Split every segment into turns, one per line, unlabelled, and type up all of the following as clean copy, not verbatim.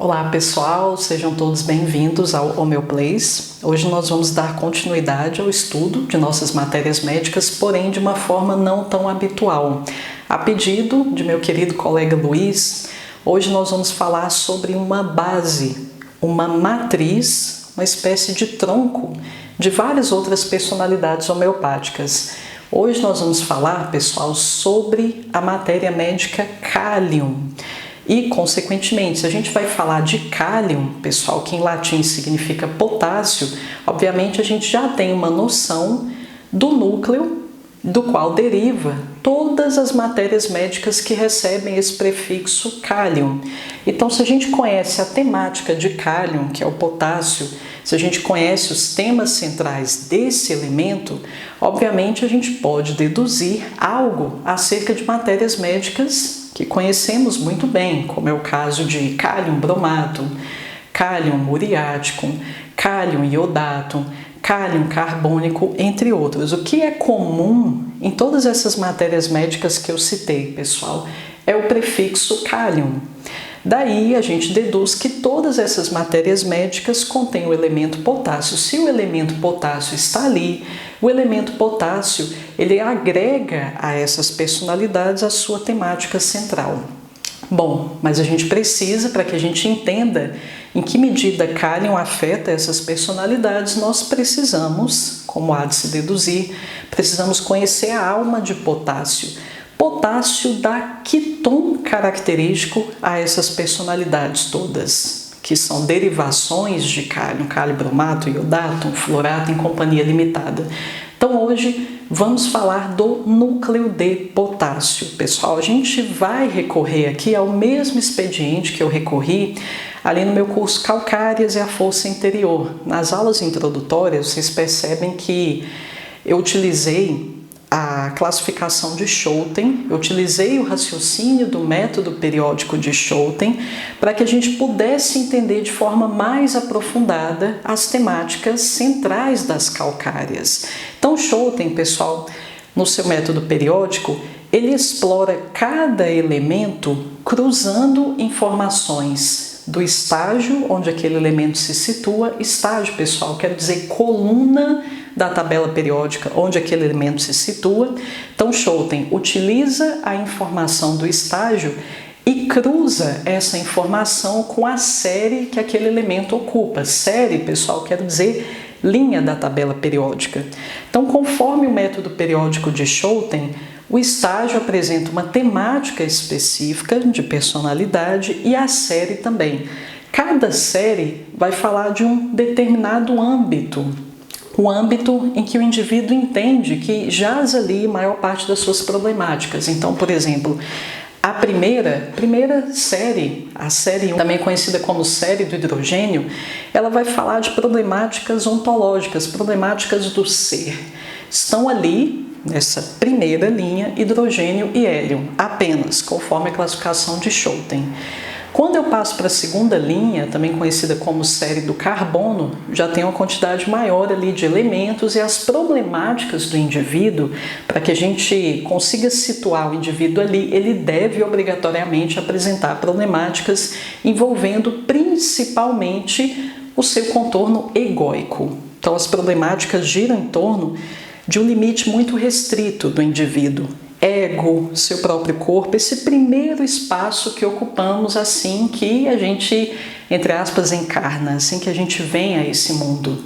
Olá pessoal, sejam todos bem-vindos ao Homeoplace. Hoje nós vamos dar continuidade ao estudo de nossas matérias médicas, porém de uma forma não tão habitual. A pedido de meu querido colega Luiz, hoje nós vamos falar sobre uma base, uma matriz, uma espécie de tronco de várias outras personalidades homeopáticas. Hoje nós vamos falar, pessoal, sobre a matéria médica cálium. E, consequentemente, se a gente vai falar de cálium, pessoal, que em latim significa potássio, obviamente a gente já tem uma noção do núcleo do qual deriva todas as matérias médicas que recebem esse prefixo cálium. Então, se a gente conhece a temática de cálium, que é o potássio, se a gente conhece os temas centrais desse elemento, obviamente a gente pode deduzir algo acerca de matérias médicas que conhecemos muito bem, como é o caso de cálium bromato, cálium muriático, cálium iodato, cálium carbônico, entre outros. O que é comum em todas essas matérias médicas que eu citei, pessoal, é o prefixo cálium. Daí a gente deduz que todas essas matérias médicas contêm o elemento potássio. Se o elemento potássio está ali, o elemento potássio ele agrega a essas personalidades a sua temática central. Bom, mas a gente precisa, para que a gente entenda em que medida cálium afeta essas personalidades, nós precisamos, como há de se deduzir, precisamos conhecer a alma de potássio. Potássio dá quiton característico a essas personalidades todas, que são derivações de cálium, cálium bromato, iodato, fluorato em companhia limitada. Então hoje vamos falar do núcleo de potássio. Pessoal, a gente vai recorrer aqui ao mesmo expediente que eu recorri ali no meu curso Calcárias e a Força Interior. Nas aulas introdutórias, vocês percebem que eu utilizei a classificação de Schouten, eu utilizei o raciocínio do método periódico de Schouten para que a gente pudesse entender de forma mais aprofundada as temáticas centrais das calcárias. Então, Schouten, pessoal, no seu método periódico, ele explora cada elemento cruzando informações do estágio onde aquele elemento se situa. Estágio, pessoal, quer dizer coluna da tabela periódica onde aquele elemento se situa. Então, Schouten utiliza a informação do estágio e cruza essa informação com a série que aquele elemento ocupa. Série, pessoal, quer dizer linha da tabela periódica. Então, conforme o método periódico de Schouten, o estágio apresenta uma temática específica de personalidade e a série também. Cada série vai falar de um determinado âmbito, o âmbito em que o indivíduo entende que jaz ali a maior parte das suas problemáticas. Então, por exemplo, a primeira série, a série 1, também conhecida como série do hidrogênio, ela vai falar de problemáticas ontológicas, problemáticas do ser. Estão ali, nessa primeira linha, hidrogênio e hélio, apenas, conforme a classificação de Schouten. Quando eu passo para a segunda linha, também conhecida como série do carbono, já tem uma quantidade maior ali de elementos e as problemáticas do indivíduo, para que a gente consiga situar o indivíduo ali, ele deve obrigatoriamente apresentar problemáticas envolvendo principalmente o seu contorno egóico. Então as problemáticas giram em torno de um limite muito restrito do indivíduo. Ego, seu próprio corpo, esse primeiro espaço que ocupamos assim que a gente, entre aspas, encarna, assim que a gente vem a esse mundo.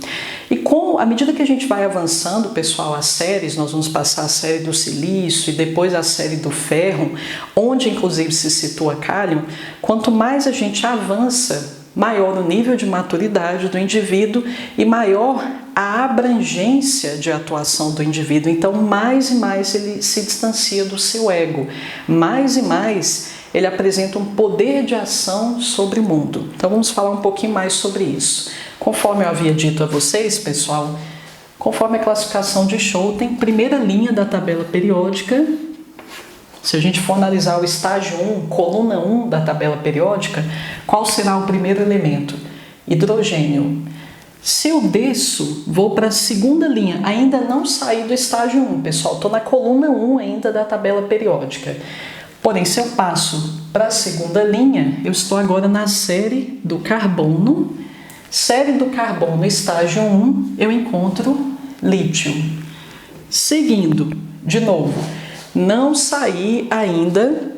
E à medida que a gente vai avançando, pessoal, as séries, nós vamos passar a série do silício e depois a série do ferro, onde inclusive se situa cálium, quanto mais a gente avança, maior o nível de maturidade do indivíduo e maior a abrangência de atuação do indivíduo. Então, mais e mais ele se distancia do seu ego, mais e mais ele apresenta um poder de ação sobre o mundo. Então, vamos falar um pouquinho mais sobre isso. Conforme eu havia dito a vocês, pessoal, conforme a classificação de Schouten, primeira linha da tabela periódica. Se a gente for analisar o estágio 1, coluna 1 da tabela periódica, qual será o primeiro elemento? Hidrogênio. Se eu desço, vou para a segunda linha, ainda não saí do estágio 1, pessoal, estou na coluna 1 ainda da tabela periódica. Porém, se eu passo para a segunda linha, eu estou agora na série do carbono. Série do carbono, estágio 1, eu encontro lítio. Seguindo, de novo, não saí ainda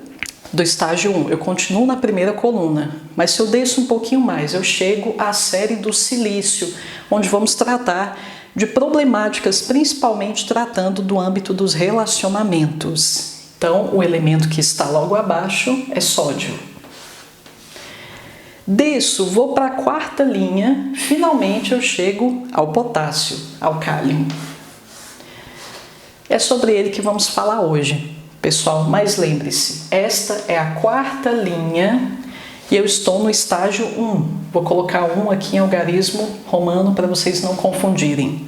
do estágio 1, eu continuo na primeira coluna, mas se eu desço um pouquinho mais, eu chego à série do silício, onde vamos tratar de problemáticas, principalmente tratando do âmbito dos relacionamentos. Então, o elemento que está logo abaixo é sódio. Desço, vou para a quarta linha, finalmente eu chego ao potássio, ao cálio. É sobre ele que vamos falar hoje, pessoal, mas lembre-se, esta é a quarta linha e eu estou no estágio 1. Vou colocar 1 aqui em algarismo romano para vocês não confundirem.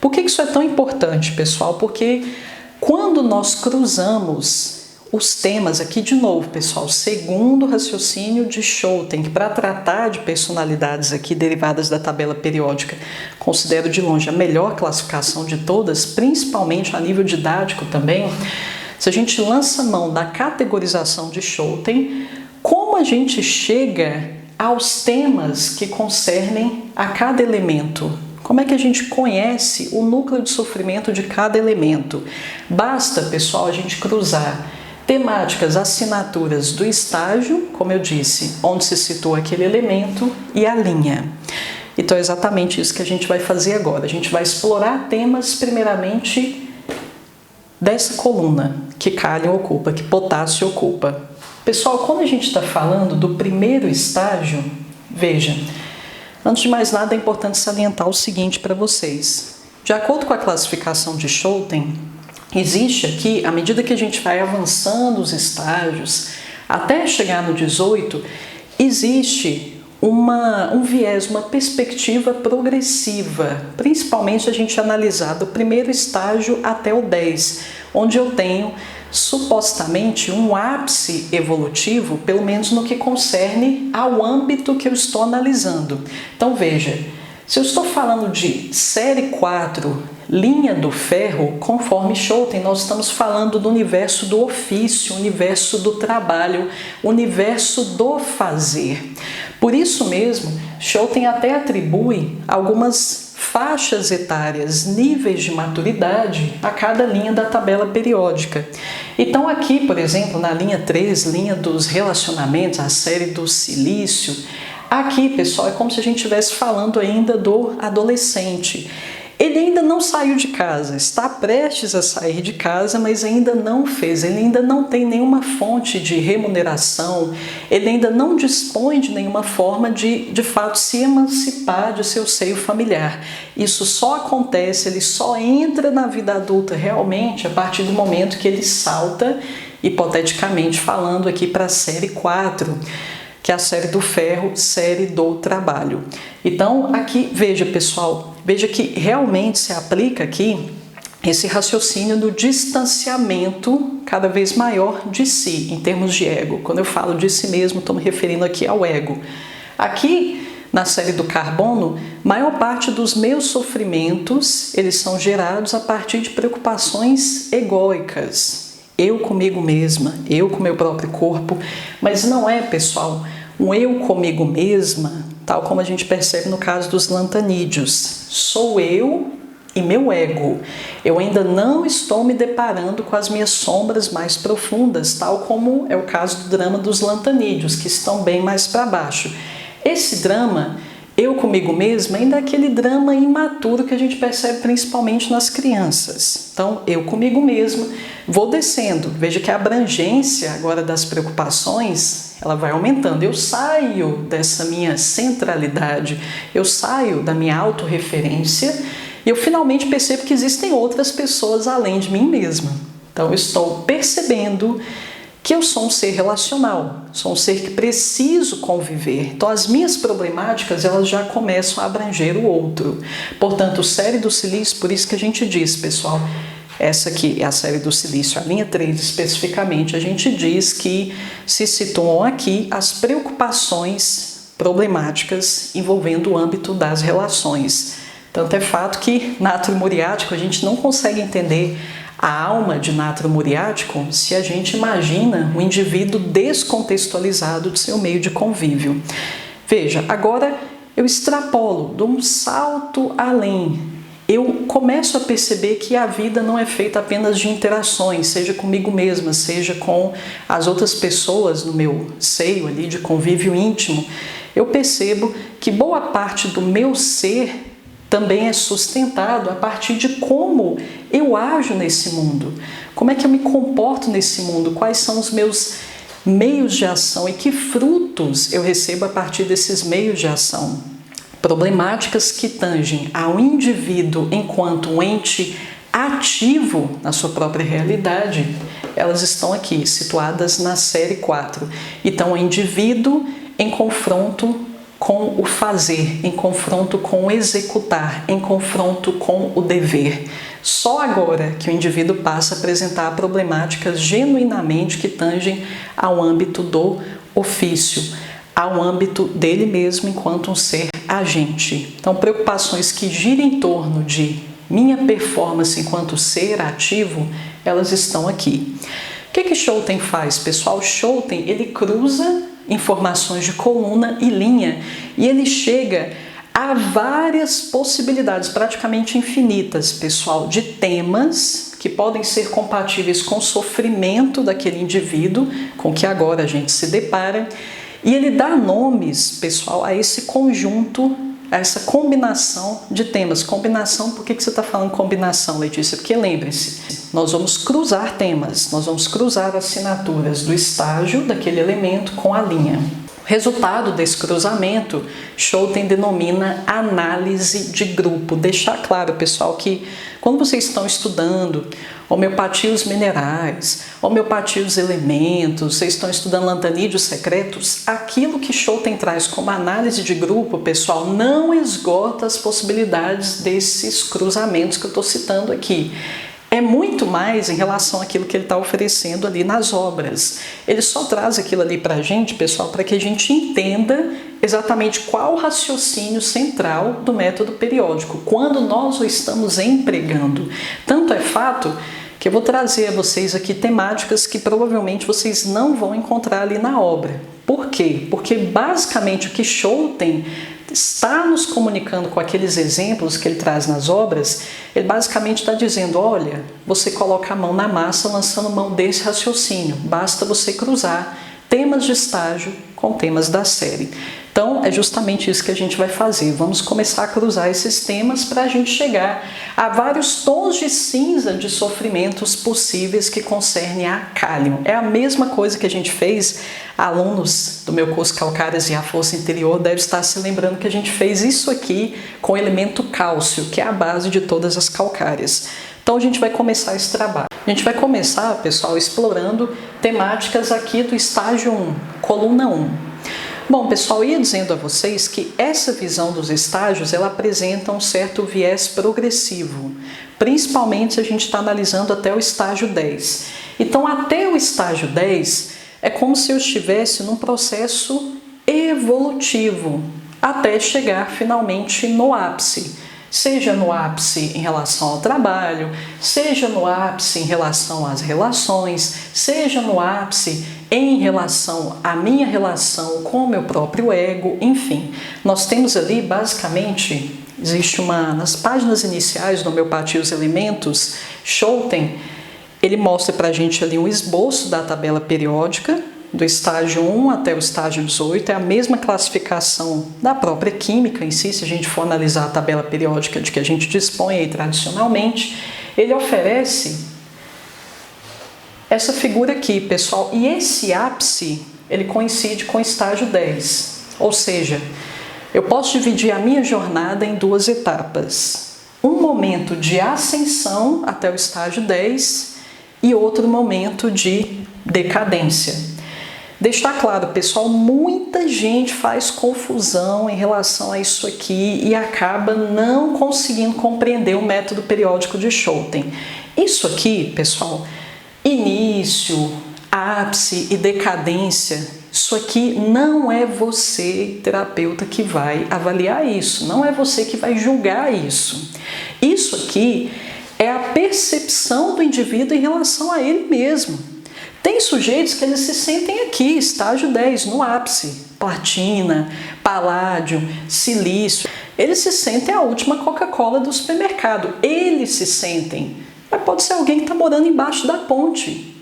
Por que isso é tão importante, pessoal? Porque quando nós cruzamos os temas aqui de novo, pessoal, segundo o raciocínio de Schouten, que para tratar de personalidades aqui derivadas da tabela periódica, considero de longe a melhor classificação de todas, principalmente a nível didático também. Se a gente lança mão da categorização de Schouten, como a gente chega aos temas que concernem a cada elemento? Como é que a gente conhece o núcleo de sofrimento de cada elemento? Basta, pessoal, a gente cruzar temáticas, assinaturas do estágio, como eu disse, onde se situa aquele elemento, e a linha. Então é exatamente isso que a gente vai fazer agora. A gente vai explorar temas, primeiramente, dessa coluna que cálio ocupa, que potássio ocupa. Pessoal, quando a gente está falando do primeiro estágio, veja, antes de mais nada é importante salientar o seguinte para vocês. De acordo com a classificação de Schouten, existe aqui, à medida que a gente vai avançando os estágios, até chegar no 18, existe um viés, uma perspectiva progressiva, principalmente a gente analisar do primeiro estágio até o 10, onde eu tenho supostamente um ápice evolutivo, pelo menos no que concerne ao âmbito que eu estou analisando. Então veja, se eu estou falando de série 4, linha do ferro, conforme Schouten, nós estamos falando do universo do ofício, universo do trabalho, universo do fazer. Por isso mesmo, Schouten até atribui algumas faixas etárias, níveis de maturidade a cada linha da tabela periódica. Então aqui, por exemplo, na linha 3, linha dos relacionamentos, a série do silício, aqui, pessoal, é como se a gente estivesse falando ainda do adolescente. Ele ainda não saiu de casa, está prestes a sair de casa, mas ainda não fez, ele ainda não tem nenhuma fonte de remuneração, ele ainda não dispõe de nenhuma forma de fato, se emancipar de seu seio familiar. Isso só acontece, ele só entra na vida adulta realmente a partir do momento que ele salta, hipoteticamente falando aqui para a série 4, que é a série do ferro, série do trabalho. Então, aqui, veja, pessoal, veja que realmente se aplica aqui esse raciocínio do distanciamento cada vez maior de si, em termos de ego. Quando eu falo de si mesmo, estou me referindo aqui ao ego. Aqui, na série do carbono, maior parte dos meus sofrimentos, eles são gerados a partir de preocupações egóicas. Eu comigo mesma, eu com meu próprio corpo, mas não é, pessoal, um eu comigo mesma, tal como a gente percebe no caso dos lantanídeos. Sou eu e meu ego. Eu ainda não estou me deparando com as minhas sombras mais profundas, tal como é o caso do drama dos lantanídeos, que estão bem mais para baixo. Esse drama, eu comigo mesma, ainda é aquele drama imaturo que a gente percebe principalmente nas crianças. Então, eu comigo mesma, vou descendo. Veja que a abrangência agora das preocupações, ela vai aumentando. Eu saio dessa minha centralidade, eu saio da minha autorreferência e eu finalmente percebo que existem outras pessoas além de mim mesma. Então, eu estou percebendo que eu sou um ser relacional, sou um ser que preciso conviver. Então, as minhas problemáticas, elas já começam a abranger o outro. Portanto, série do silício, por isso que a gente diz, pessoal, essa aqui é a série do silício, a linha 3 especificamente, a gente diz que se situam aqui as preocupações problemáticas envolvendo o âmbito das relações. Tanto é fato que na átrio muriático a gente não consegue entender a alma de Natro Muriático se a gente imagina um indivíduo descontextualizado de seu meio de convívio. Veja, agora eu extrapolo, dou um salto além. Eu começo a perceber que a vida não é feita apenas de interações, seja comigo mesma, seja com as outras pessoas no meu seio ali de convívio íntimo. Eu percebo que boa parte do meu ser também é sustentado a partir de como eu ajo nesse mundo, como é que eu me comporto nesse mundo, quais são os meus meios de ação e que frutos eu recebo a partir desses meios de ação. Problemáticas que tangem ao indivíduo enquanto um ente ativo na sua própria realidade, elas estão aqui, situadas na série 4. Então, o indivíduo em confronto com o fazer, em confronto com o executar, em confronto com o dever. Só agora que o indivíduo passa a apresentar problemáticas genuinamente que tangem ao âmbito do ofício, ao âmbito dele mesmo enquanto um ser agente. Então, preocupações que giram em torno de minha performance enquanto ser ativo, elas estão aqui. O que Schouten faz, pessoal? Schouten, ele cruza informações de coluna e linha e ele chega a várias possibilidades, praticamente infinitas, pessoal, de temas que podem ser compatíveis com o sofrimento daquele indivíduo com que agora a gente se depara. E ele dá nomes, pessoal, a esse conjunto, a essa combinação de temas. Combinação, por que você está falando combinação, Letícia? Porque lembre-se, nós vamos cruzar temas, nós vamos cruzar assinaturas do estágio daquele elemento com a linha. O resultado desse cruzamento, Schouten denomina análise de grupo. Deixar claro, pessoal, que quando vocês estão estudando homeopatia os minerais, homeopatia os elementos, vocês estão estudando lantanídeos secretos, aquilo que Schouten traz como análise de grupo, pessoal, não esgota as possibilidades desses cruzamentos que eu estou citando aqui. É muito mais em relação àquilo que ele está oferecendo ali nas obras. Ele só traz aquilo ali para a gente, pessoal, para que a gente entenda exatamente qual o raciocínio central do método periódico, quando nós o estamos empregando. Tanto é fato que eu vou trazer a vocês aqui temáticas que provavelmente vocês não vão encontrar ali na obra. Por quê? Porque basicamente o que Schouten está nos comunicando com aqueles exemplos que ele traz nas obras, ele basicamente está dizendo, olha, você coloca a mão na massa lançando mão desse raciocínio, basta você cruzar temas de estágio com temas da série. Então, é justamente isso que a gente vai fazer. Vamos começar a cruzar esses temas para a gente chegar a vários tons de cinza de sofrimentos possíveis que concernem a Kalium. É a mesma coisa que a gente fez. Alunos do meu curso Calcárias e a Força Interior devem estar se lembrando que a gente fez isso aqui com o elemento cálcio, que é a base de todas as calcárias. Então, a gente vai começar esse trabalho. A gente vai começar, pessoal, explorando temáticas aqui do estágio 1, coluna 1. Bom, pessoal, ia dizendo a vocês que essa visão dos estágios, ela apresenta um certo viés progressivo, principalmente se a gente está analisando até o estágio 10. Então, até o estágio 10, é como se eu estivesse num processo evolutivo, até chegar finalmente no ápice. Seja no ápice em relação ao trabalho, seja no ápice em relação às relações, seja no ápice em relação à minha relação com o meu próprio ego, enfim. Nós temos ali, basicamente, existe nas páginas iniciais do Homeopatia os Elementos, Schouten, ele mostra para a gente ali um esboço da tabela periódica, do estágio 1 até o estágio 18, é a mesma classificação da própria química em si, se a gente for analisar a tabela periódica de que a gente dispõe aí tradicionalmente, ele oferece essa figura aqui, pessoal, e esse ápice, ele coincide com o estágio 10, ou seja, eu posso dividir a minha jornada em duas etapas, um momento de ascensão até o estágio 10 e outro momento de decadência. Deixar claro, pessoal, muita gente faz confusão em relação a isso aqui e acaba não conseguindo compreender o método periódico de Schouten. Isso aqui, pessoal, início, ápice e decadência, isso aqui não é você, terapeuta, que vai avaliar isso, não é você que vai julgar isso. Isso aqui é a percepção do indivíduo em relação a ele mesmo. Tem sujeitos que eles se sentem aqui, estágio 10, no ápice, platina, paládio, silício. Eles se sentem a última Coca-Cola do supermercado. Eles se sentem. Mas pode ser alguém que está morando embaixo da ponte.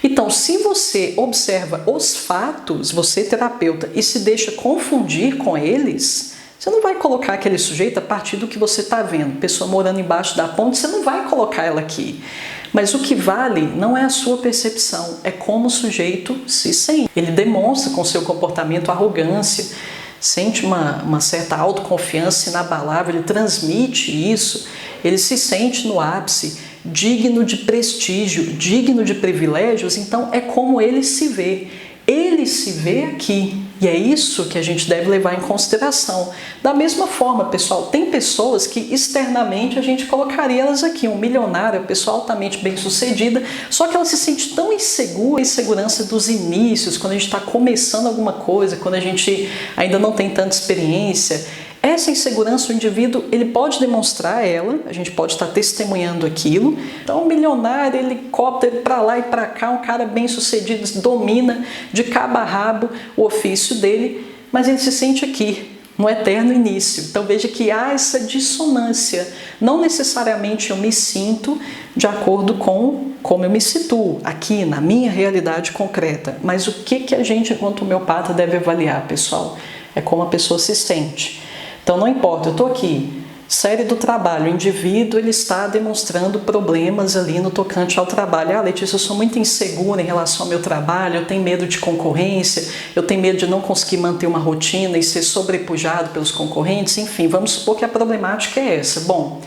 Então, se você observa os fatos, você terapeuta, e se deixa confundir com eles, você não vai colocar aquele sujeito a partir do que você está vendo. Pessoa morando embaixo da ponte, você não vai colocar ela aqui. Mas o que vale não é a sua percepção, é como o sujeito se sente. Ele demonstra com seu comportamento arrogância, sente uma certa autoconfiança inabalável, ele transmite isso, ele se sente no ápice, digno de prestígio, digno de privilégios, então é como ele se vê. Ele se vê aqui. E é isso que a gente deve levar em consideração. Da mesma forma, pessoal, tem pessoas que externamente a gente colocaria elas aqui. Um milionário, uma pessoa altamente bem-sucedida, só que ela se sente tão insegura, a insegurança dos inícios, quando a gente está começando alguma coisa, quando a gente ainda não tem tanta experiência. Essa insegurança, o indivíduo, ele pode demonstrar ela, a gente pode estar testemunhando aquilo. Então, um milionário, helicóptero para lá e para cá, um cara bem sucedido, domina de cabo a rabo o ofício dele, mas ele se sente aqui, no eterno início. Então, veja que há essa dissonância. Não necessariamente eu me sinto de acordo com como eu me situo aqui, na minha realidade concreta. Mas o que a gente, enquanto homeopata, deve avaliar, pessoal? É como a pessoa se sente. Então não importa, eu estou aqui, série do trabalho, o indivíduo ele está demonstrando problemas ali no tocante ao trabalho. Ah, Letícia, eu sou muito insegura em relação ao meu trabalho, eu tenho medo de concorrência, eu tenho medo de não conseguir manter uma rotina e ser sobrepujado pelos concorrentes, enfim, vamos supor que a problemática é essa. Bom,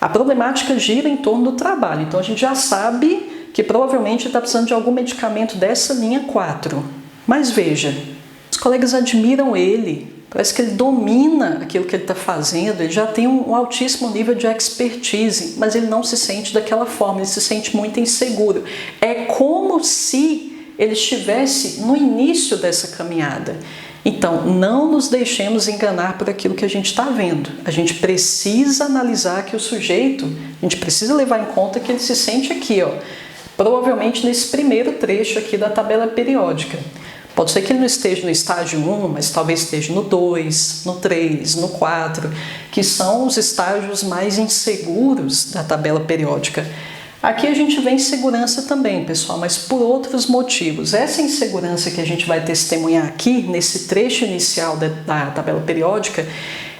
a problemática gira em torno do trabalho, então a gente já sabe que provavelmente está precisando de algum medicamento dessa linha 4. Mas veja, os colegas admiram ele, parece que ele domina aquilo que ele está fazendo, ele já tem um altíssimo nível de expertise, mas ele não se sente daquela forma, ele se sente muito inseguro. É como se ele estivesse no início dessa caminhada. Então, não nos deixemos enganar por aquilo que a gente está vendo. A gente precisa analisar que o sujeito, a gente precisa levar em conta que ele se sente aqui, ó, provavelmente nesse primeiro trecho aqui da tabela periódica. Pode ser que ele não esteja no estágio 1, mas talvez esteja no 2, no 3, no 4, que são os estágios mais inseguros da tabela periódica. Aqui a gente vê insegurança também, pessoal, mas por outros motivos. Essa insegurança que a gente vai testemunhar aqui, nesse trecho inicial da tabela periódica,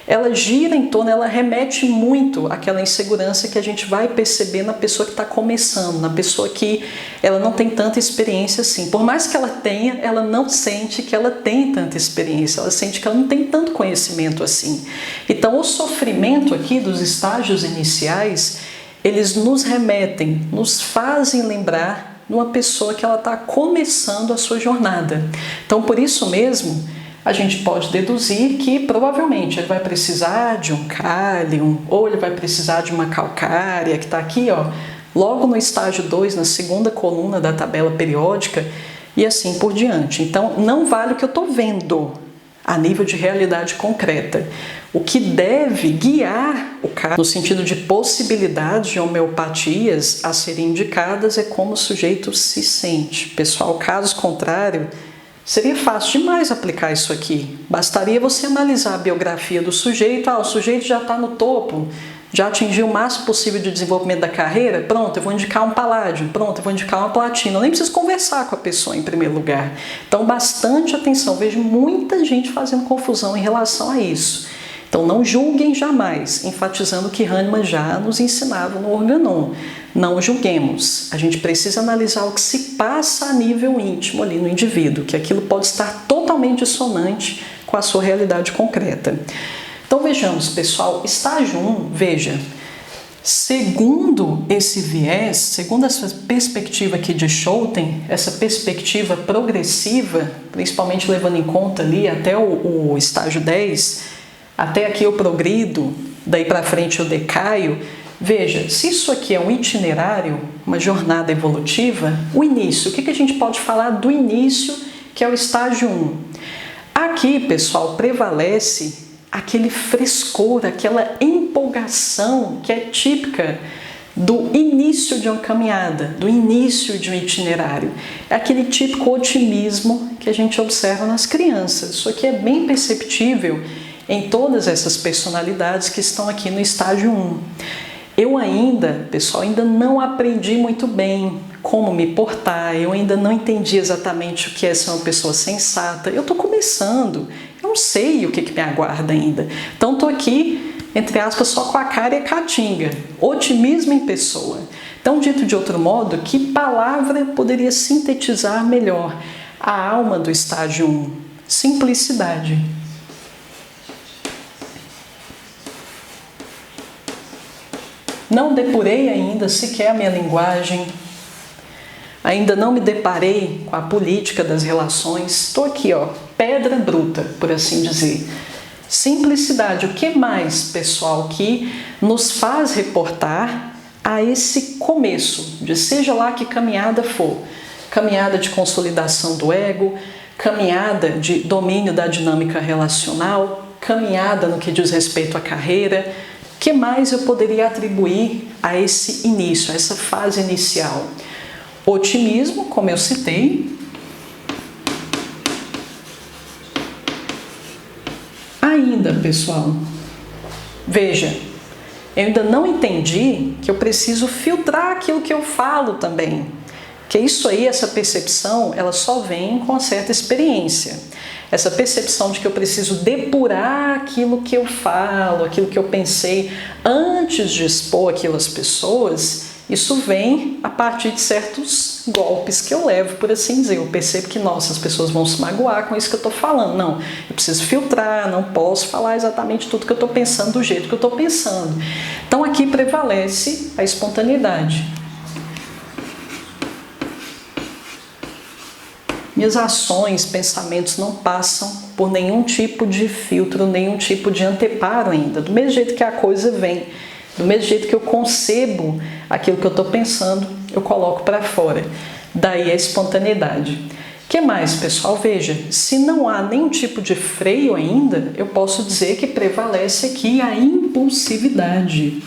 ela gira em torno, ela remete muito àquela insegurança que a gente vai perceber na pessoa que está começando, na pessoa que ela não tem tanta experiência assim. Por mais que ela tenha, ela não sente que ela tem tanta experiência, ela sente que ela não tem tanto conhecimento assim. Então, o sofrimento aqui dos estágios iniciais, eles nos remetem, nos fazem lembrar de uma pessoa que ela está começando a sua jornada. Então, por isso mesmo, a gente pode deduzir que provavelmente ele vai precisar de um cálium ou ele vai precisar de uma calcária, que está aqui, ó, logo no estágio 2, na segunda coluna da tabela periódica, e assim por diante. Então, não vale o que eu estou vendo a nível de realidade concreta. O que deve guiar o caso, no sentido de possibilidades de homeopatias a serem indicadas, é como o sujeito se sente. Pessoal, caso contrário, seria fácil demais aplicar isso aqui. Bastaria você analisar a biografia do sujeito. Ah, o sujeito já está no topo, já atingiu o máximo possível de desenvolvimento da carreira. Pronto, eu vou indicar um paládio. Pronto, eu vou indicar uma platina. Eu nem preciso conversar com a pessoa em primeiro lugar. Então, bastante atenção. Vejo muita gente fazendo confusão em relação a isso. Então, não julguem jamais, enfatizando o que Hahnemann já nos ensinava no Organon. Não julguemos. A gente precisa analisar o que se passa a nível íntimo ali no indivíduo, que aquilo pode estar totalmente dissonante com a sua realidade concreta. Então, vejamos, pessoal, estágio 1, veja, segundo esse viés, segundo essa perspectiva aqui de Schouten, essa perspectiva progressiva, principalmente levando em conta ali até o estágio 10, até aqui eu progrido, daí para frente eu decaio. Veja, se isso aqui é um itinerário, uma jornada evolutiva, o início, o que a gente pode falar do início, que é o estágio 1? Aqui, pessoal, prevalece aquele frescor, aquela empolgação que é típica do início de uma caminhada, do início de um itinerário. É aquele típico otimismo que a gente observa nas crianças. Isso aqui é bem perceptível em todas essas personalidades que estão aqui no estágio 1. Eu ainda, pessoal, ainda não aprendi muito bem como me portar, eu ainda não entendi exatamente o que é ser uma pessoa sensata. Eu estou começando, eu não sei o que me aguarda ainda. Então estou aqui, entre aspas, só com a cara e a caatinga. Otimismo em pessoa. Então, dito de outro modo, que palavra poderia sintetizar melhor a alma do estágio 1? Simplicidade. Não depurei ainda sequer a minha linguagem, ainda não me deparei com a política das relações. Estou aqui, ó, pedra bruta, por assim dizer. Simplicidade. O que mais, pessoal, que nos faz reportar a esse começo, de seja lá que caminhada for, caminhada de consolidação do ego, caminhada de domínio da dinâmica relacional, caminhada no que diz respeito à carreira. O que mais eu poderia atribuir a esse início, a essa fase inicial? Otimismo, como eu citei. Ainda, pessoal, veja, eu ainda não entendi que eu preciso filtrar aquilo que eu falo também. Que isso aí, essa percepção, ela só vem com uma certa experiência. Essa percepção de que eu preciso depurar aquilo que eu falo, aquilo que eu pensei antes de expor aquilo às pessoas, isso vem a partir de certos golpes que eu levo, por assim dizer. Eu percebo que, nossa, as pessoas vão se magoar com isso que eu estou falando. Não, eu preciso filtrar, não posso falar exatamente tudo que eu estou pensando do jeito que eu estou pensando. Então aqui prevalece a espontaneidade. Minhas ações, pensamentos não passam por nenhum tipo de filtro, nenhum tipo de anteparo ainda. Do mesmo jeito que a coisa vem, do mesmo jeito que eu concebo aquilo que eu estou pensando, eu coloco para fora. Daí a espontaneidade. O que mais, pessoal? Veja, se não há nenhum tipo de freio ainda, eu posso dizer que prevalece aqui a impulsividade.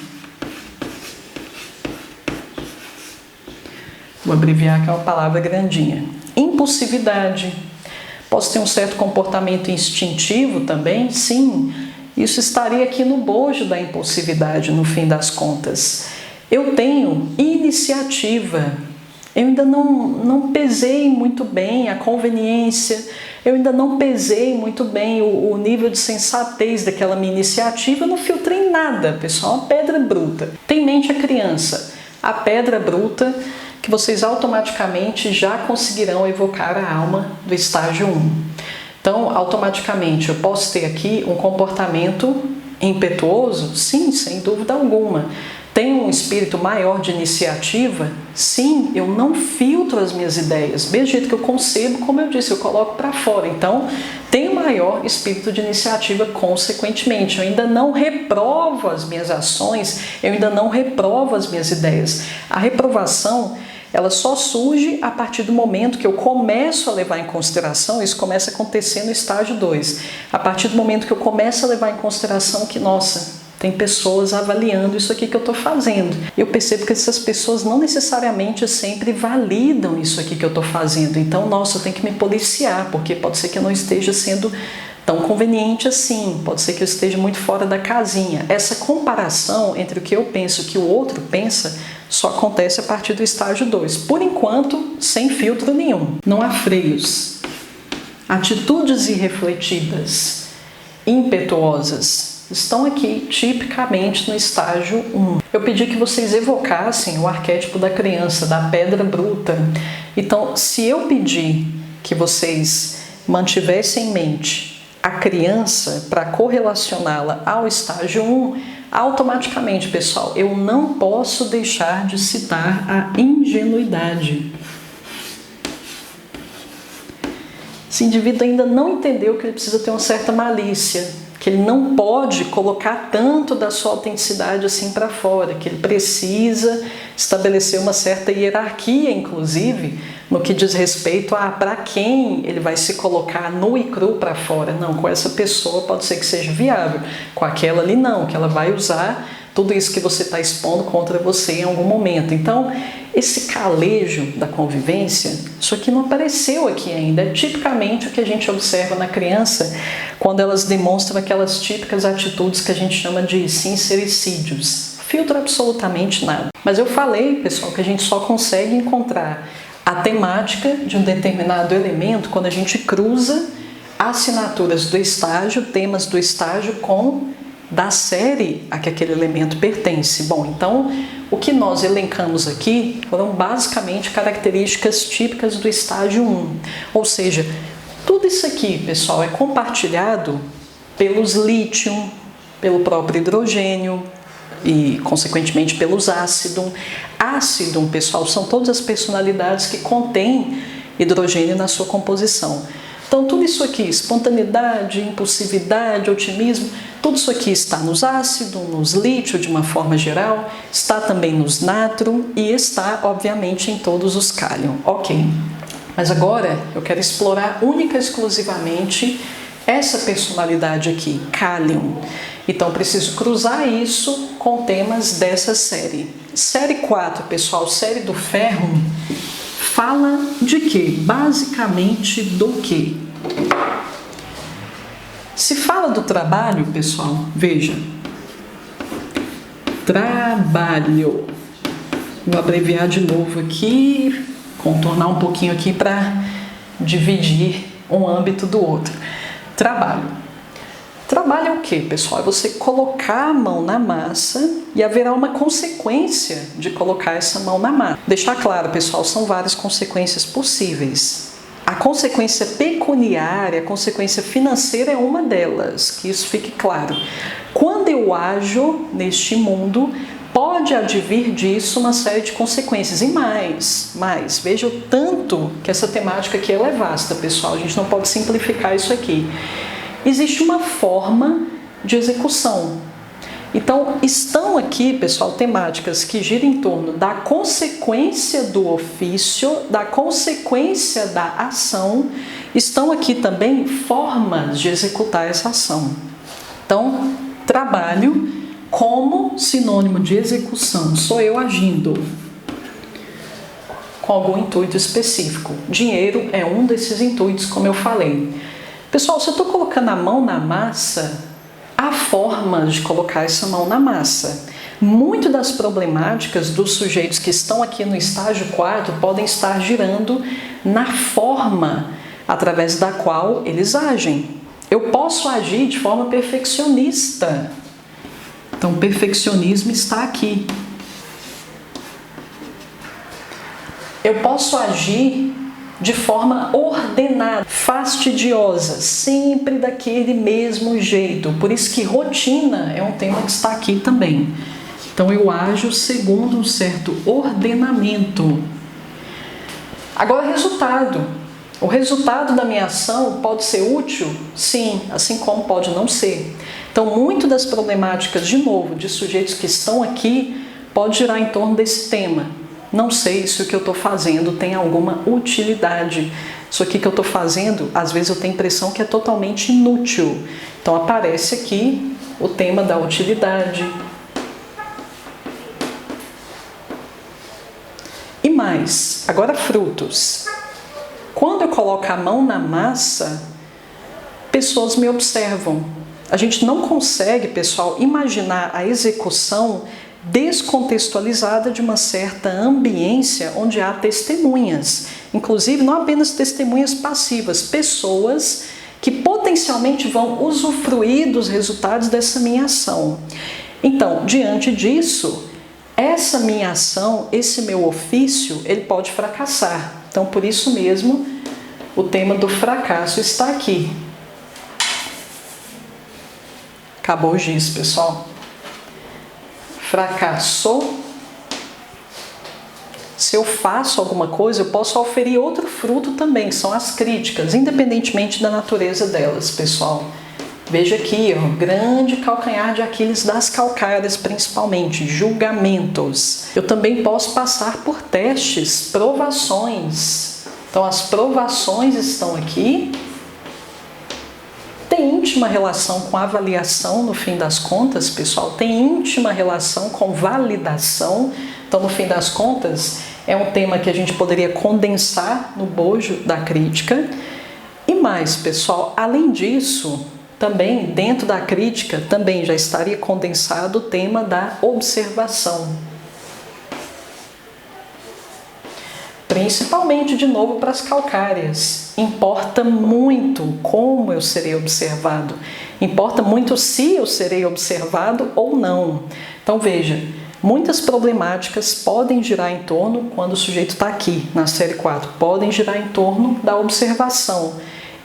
Vou abreviar, que é uma palavra grandinha. Impulsividade. Posso ter um certo comportamento instintivo também? Sim. Isso estaria aqui no bojo da impulsividade, no fim das contas. Eu tenho iniciativa. Eu ainda não pesei muito bem a conveniência, eu ainda não pesei muito bem o nível de sensatez daquela minha iniciativa, eu não filtrei nada, pessoal, uma pedra bruta. Tem em mente a criança, a pedra bruta, que vocês automaticamente já conseguirão evocar a alma do estágio 1. Então, automaticamente, eu posso ter aqui um comportamento impetuoso? Sim, sem dúvida alguma. Tenho um espírito maior de iniciativa? Sim, eu não filtro as minhas ideias. Mesmo jeito que eu concebo, como eu disse, eu coloco para fora. Então, tenho maior espírito de iniciativa consequentemente. Eu ainda não reprovo as minhas ações, eu ainda não reprovo as minhas ideias. A reprovação, ela só surge a partir do momento que eu começo a levar em consideração, isso começa a acontecer no estágio 2. A partir do momento que eu começo a levar em consideração que, nossa, tem pessoas avaliando isso aqui que eu estou fazendo. Eu percebo que essas pessoas não necessariamente sempre validam isso aqui que eu estou fazendo. Então, nossa, eu tenho que me policiar, porque pode ser que eu não esteja sendo tão conveniente assim, pode ser que eu esteja muito fora da casinha. Essa comparação entre o que eu penso e o que o outro pensa só acontece a partir do estágio 2. Por enquanto, sem filtro nenhum. Não há freios. Atitudes irrefletidas, impetuosas, estão aqui tipicamente no estágio 1. Eu pedi que vocês evocassem o arquétipo da criança, da pedra bruta. Então, se eu pedir que vocês mantivessem em mente a criança para correlacioná-la ao estágio 1, automaticamente, pessoal, eu não posso deixar de citar a ingenuidade. Esse indivíduo ainda não entendeu que ele precisa ter uma certa malícia, que ele não pode colocar tanto da sua autenticidade assim para fora, que ele precisa estabelecer uma certa hierarquia, inclusive, no que diz respeito a para quem ele vai se colocar nu e cru para fora. Não, com essa pessoa pode ser que seja viável, com aquela ali não, que ela vai usar tudo isso que você está expondo contra você em algum momento. Então, esse calejo da convivência, isso aqui não apareceu aqui ainda. É tipicamente o que a gente observa na criança quando elas demonstram aquelas típicas atitudes que a gente chama de sincericídios. Filtra absolutamente nada. Mas eu falei, pessoal, que a gente só consegue encontrar a temática de um determinado elemento quando a gente cruza assinaturas do estágio, temas do estágio com da série a que aquele elemento pertence. Bom, então o que nós elencamos aqui foram basicamente características típicas do estágio 1. Ou seja, tudo isso aqui, pessoal, é compartilhado pelos lítio, pelo próprio hidrogênio e, consequentemente, pelos ácido. Ácido, pessoal, são todas as personalidades que contêm hidrogênio na sua composição. Então, tudo isso aqui, espontaneidade, impulsividade, otimismo, tudo isso aqui está nos ácidos, nos lítio de uma forma geral, está também nos nátrio e está, obviamente, em todos os cálion. Ok, mas agora eu quero explorar única e exclusivamente essa personalidade aqui, cálion. Então, eu preciso cruzar isso com temas dessa série. Série 4, pessoal, série do ferro, fala de quê? Basicamente do quê? Se fala do trabalho, pessoal, veja. Trabalho. Vou abreviar de novo aqui, contornar um pouquinho aqui para dividir um âmbito do outro. Trabalho. Trabalho é o quê, pessoal? É você colocar a mão na massa e haverá uma consequência de colocar essa mão na massa. Deixar claro, pessoal, são várias consequências possíveis. A consequência pecuniária, a consequência financeira é uma delas, que isso fique claro. Quando eu ajo neste mundo, pode advir disso uma série de consequências. E mais, veja o tanto que essa temática aqui ela é vasta, pessoal. A gente não pode simplificar isso aqui. Existe uma forma de execução. Então, estão aqui, pessoal, temáticas que giram em torno da consequência do ofício, da consequência da ação. Estão aqui também formas de executar essa ação. Então, trabalho como sinônimo de execução. Sou eu agindo com algum intuito específico. Dinheiro é um desses intuitos, como eu falei. Pessoal, se eu estou colocando a mão na massa, há formas de colocar essa mão na massa. Muito das problemáticas dos sujeitos que estão aqui no estágio 4 podem estar girando na forma através da qual eles agem. Eu posso agir de forma perfeccionista. Então, perfeccionismo está aqui. Eu posso agir de forma ordenada, fastidiosa, sempre daquele mesmo jeito. Por isso que rotina é um tema que está aqui também. Então eu ajo segundo um certo ordenamento. Agora, resultado. O resultado da minha ação pode ser útil? Sim, assim como pode não ser. Então, muito das problemáticas, de novo, de sujeitos que estão aqui, pode girar em torno desse tema. Não sei se o que eu estou fazendo tem alguma utilidade. Isso aqui que eu estou fazendo, às vezes eu tenho a impressão que é totalmente inútil. Então aparece aqui o tema da utilidade. E mais, agora frutos. Quando eu coloco a mão na massa, pessoas me observam. A gente não consegue, pessoal, imaginar a execução descontextualizada de uma certa ambiência onde há testemunhas. Inclusive, não apenas testemunhas passivas, pessoas que potencialmente vão usufruir dos resultados dessa minha ação. Então, diante disso, essa minha ação, esse meu ofício, ele pode fracassar. Então, por isso mesmo, o tema do fracasso está aqui. Acabou o giz, pessoal. Fracassou. Se eu faço alguma coisa, eu posso oferir outro fruto também, que são as críticas, independentemente da natureza delas, pessoal. Veja aqui, ó, grande calcanhar de Aquiles das calcárias, principalmente, julgamentos. Eu também posso passar por testes, provações. Então, as provações estão aqui. tem íntima relação com avaliação no fim das contas, pessoal, tem íntima relação com validação. Então, no fim das contas, é um tema que a gente poderia condensar no bojo da crítica. E mais, pessoal, além disso, também dentro da crítica, também já estaria condensado o tema da observação. Principalmente, de novo, para as calcárias. Importa muito como eu serei observado. Importa muito se eu serei observado ou não. Então, veja, muitas problemáticas podem girar em torno, quando o sujeito está aqui, na série 4, podem girar em torno da observação.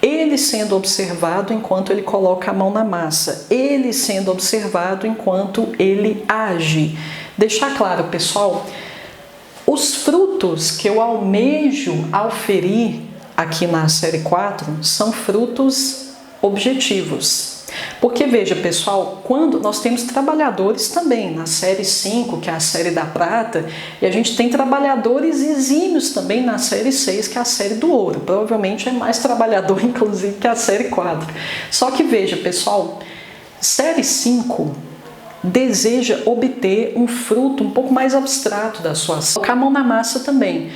Ele sendo observado enquanto ele coloca a mão na massa. Ele sendo observado enquanto ele age. Deixar claro, pessoal, os frutos que eu almejo auferir aqui na série 4 são frutos objetivos. Porque, veja, pessoal, quando nós temos trabalhadores também na série 5, que é a série da prata, e a gente tem trabalhadores exímios também na série 6, que é a série do ouro. Provavelmente é mais trabalhador, inclusive, que a série 4. Só que, veja, pessoal, série 5 deseja obter um fruto um pouco mais abstrato da sua ação. Colocar a mão na massa também,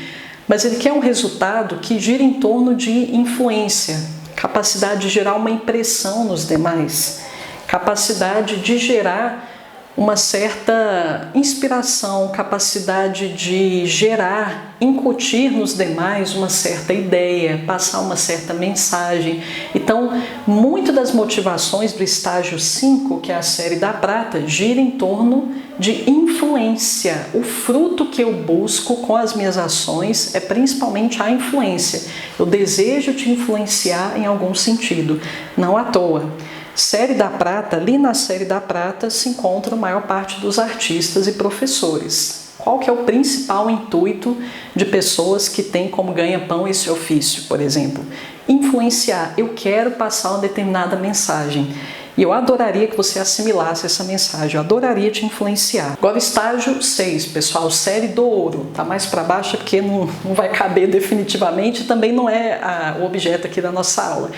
mas ele quer um resultado que gira em torno de influência, capacidade de gerar uma impressão nos demais, capacidade de gerar uma certa inspiração, capacidade de gerar, incutir nos demais uma certa ideia, passar uma certa mensagem. Então, muito das motivações do estágio 5, que é a série da prata, gira em torno de influência. O fruto que eu busco com as minhas ações é principalmente a influência. Eu desejo te influenciar em algum sentido, não à toa. Série da prata, ali na série da prata se encontra a maior parte dos artistas e professores. Qual que é o principal intuito de pessoas que têm como ganha-pão esse ofício, por exemplo? Influenciar. Eu quero passar uma determinada mensagem. E eu adoraria que você assimilasse essa mensagem, eu adoraria te influenciar. Agora, estágio 6, pessoal, série do ouro. Tá mais para baixo porque não vai caber definitivamente, também não é o objeto aqui da nossa aula.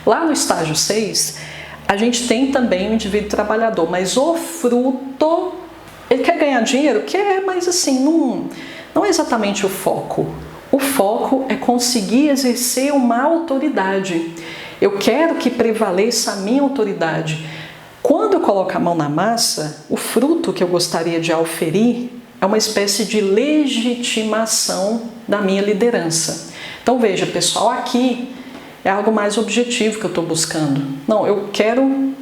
Lá no estágio 6, a gente tem também o indivíduo trabalhador, mas o fruto, ele quer ganhar dinheiro? Quer, mas assim, não é exatamente o foco. O foco é conseguir exercer uma autoridade. Eu quero que prevaleça a minha autoridade. Quando eu coloco a mão na massa, o fruto que eu gostaria de auferir é uma espécie de legitimação da minha liderança. Então veja, pessoal, aqui é algo mais objetivo que eu estou buscando. Não, eu quero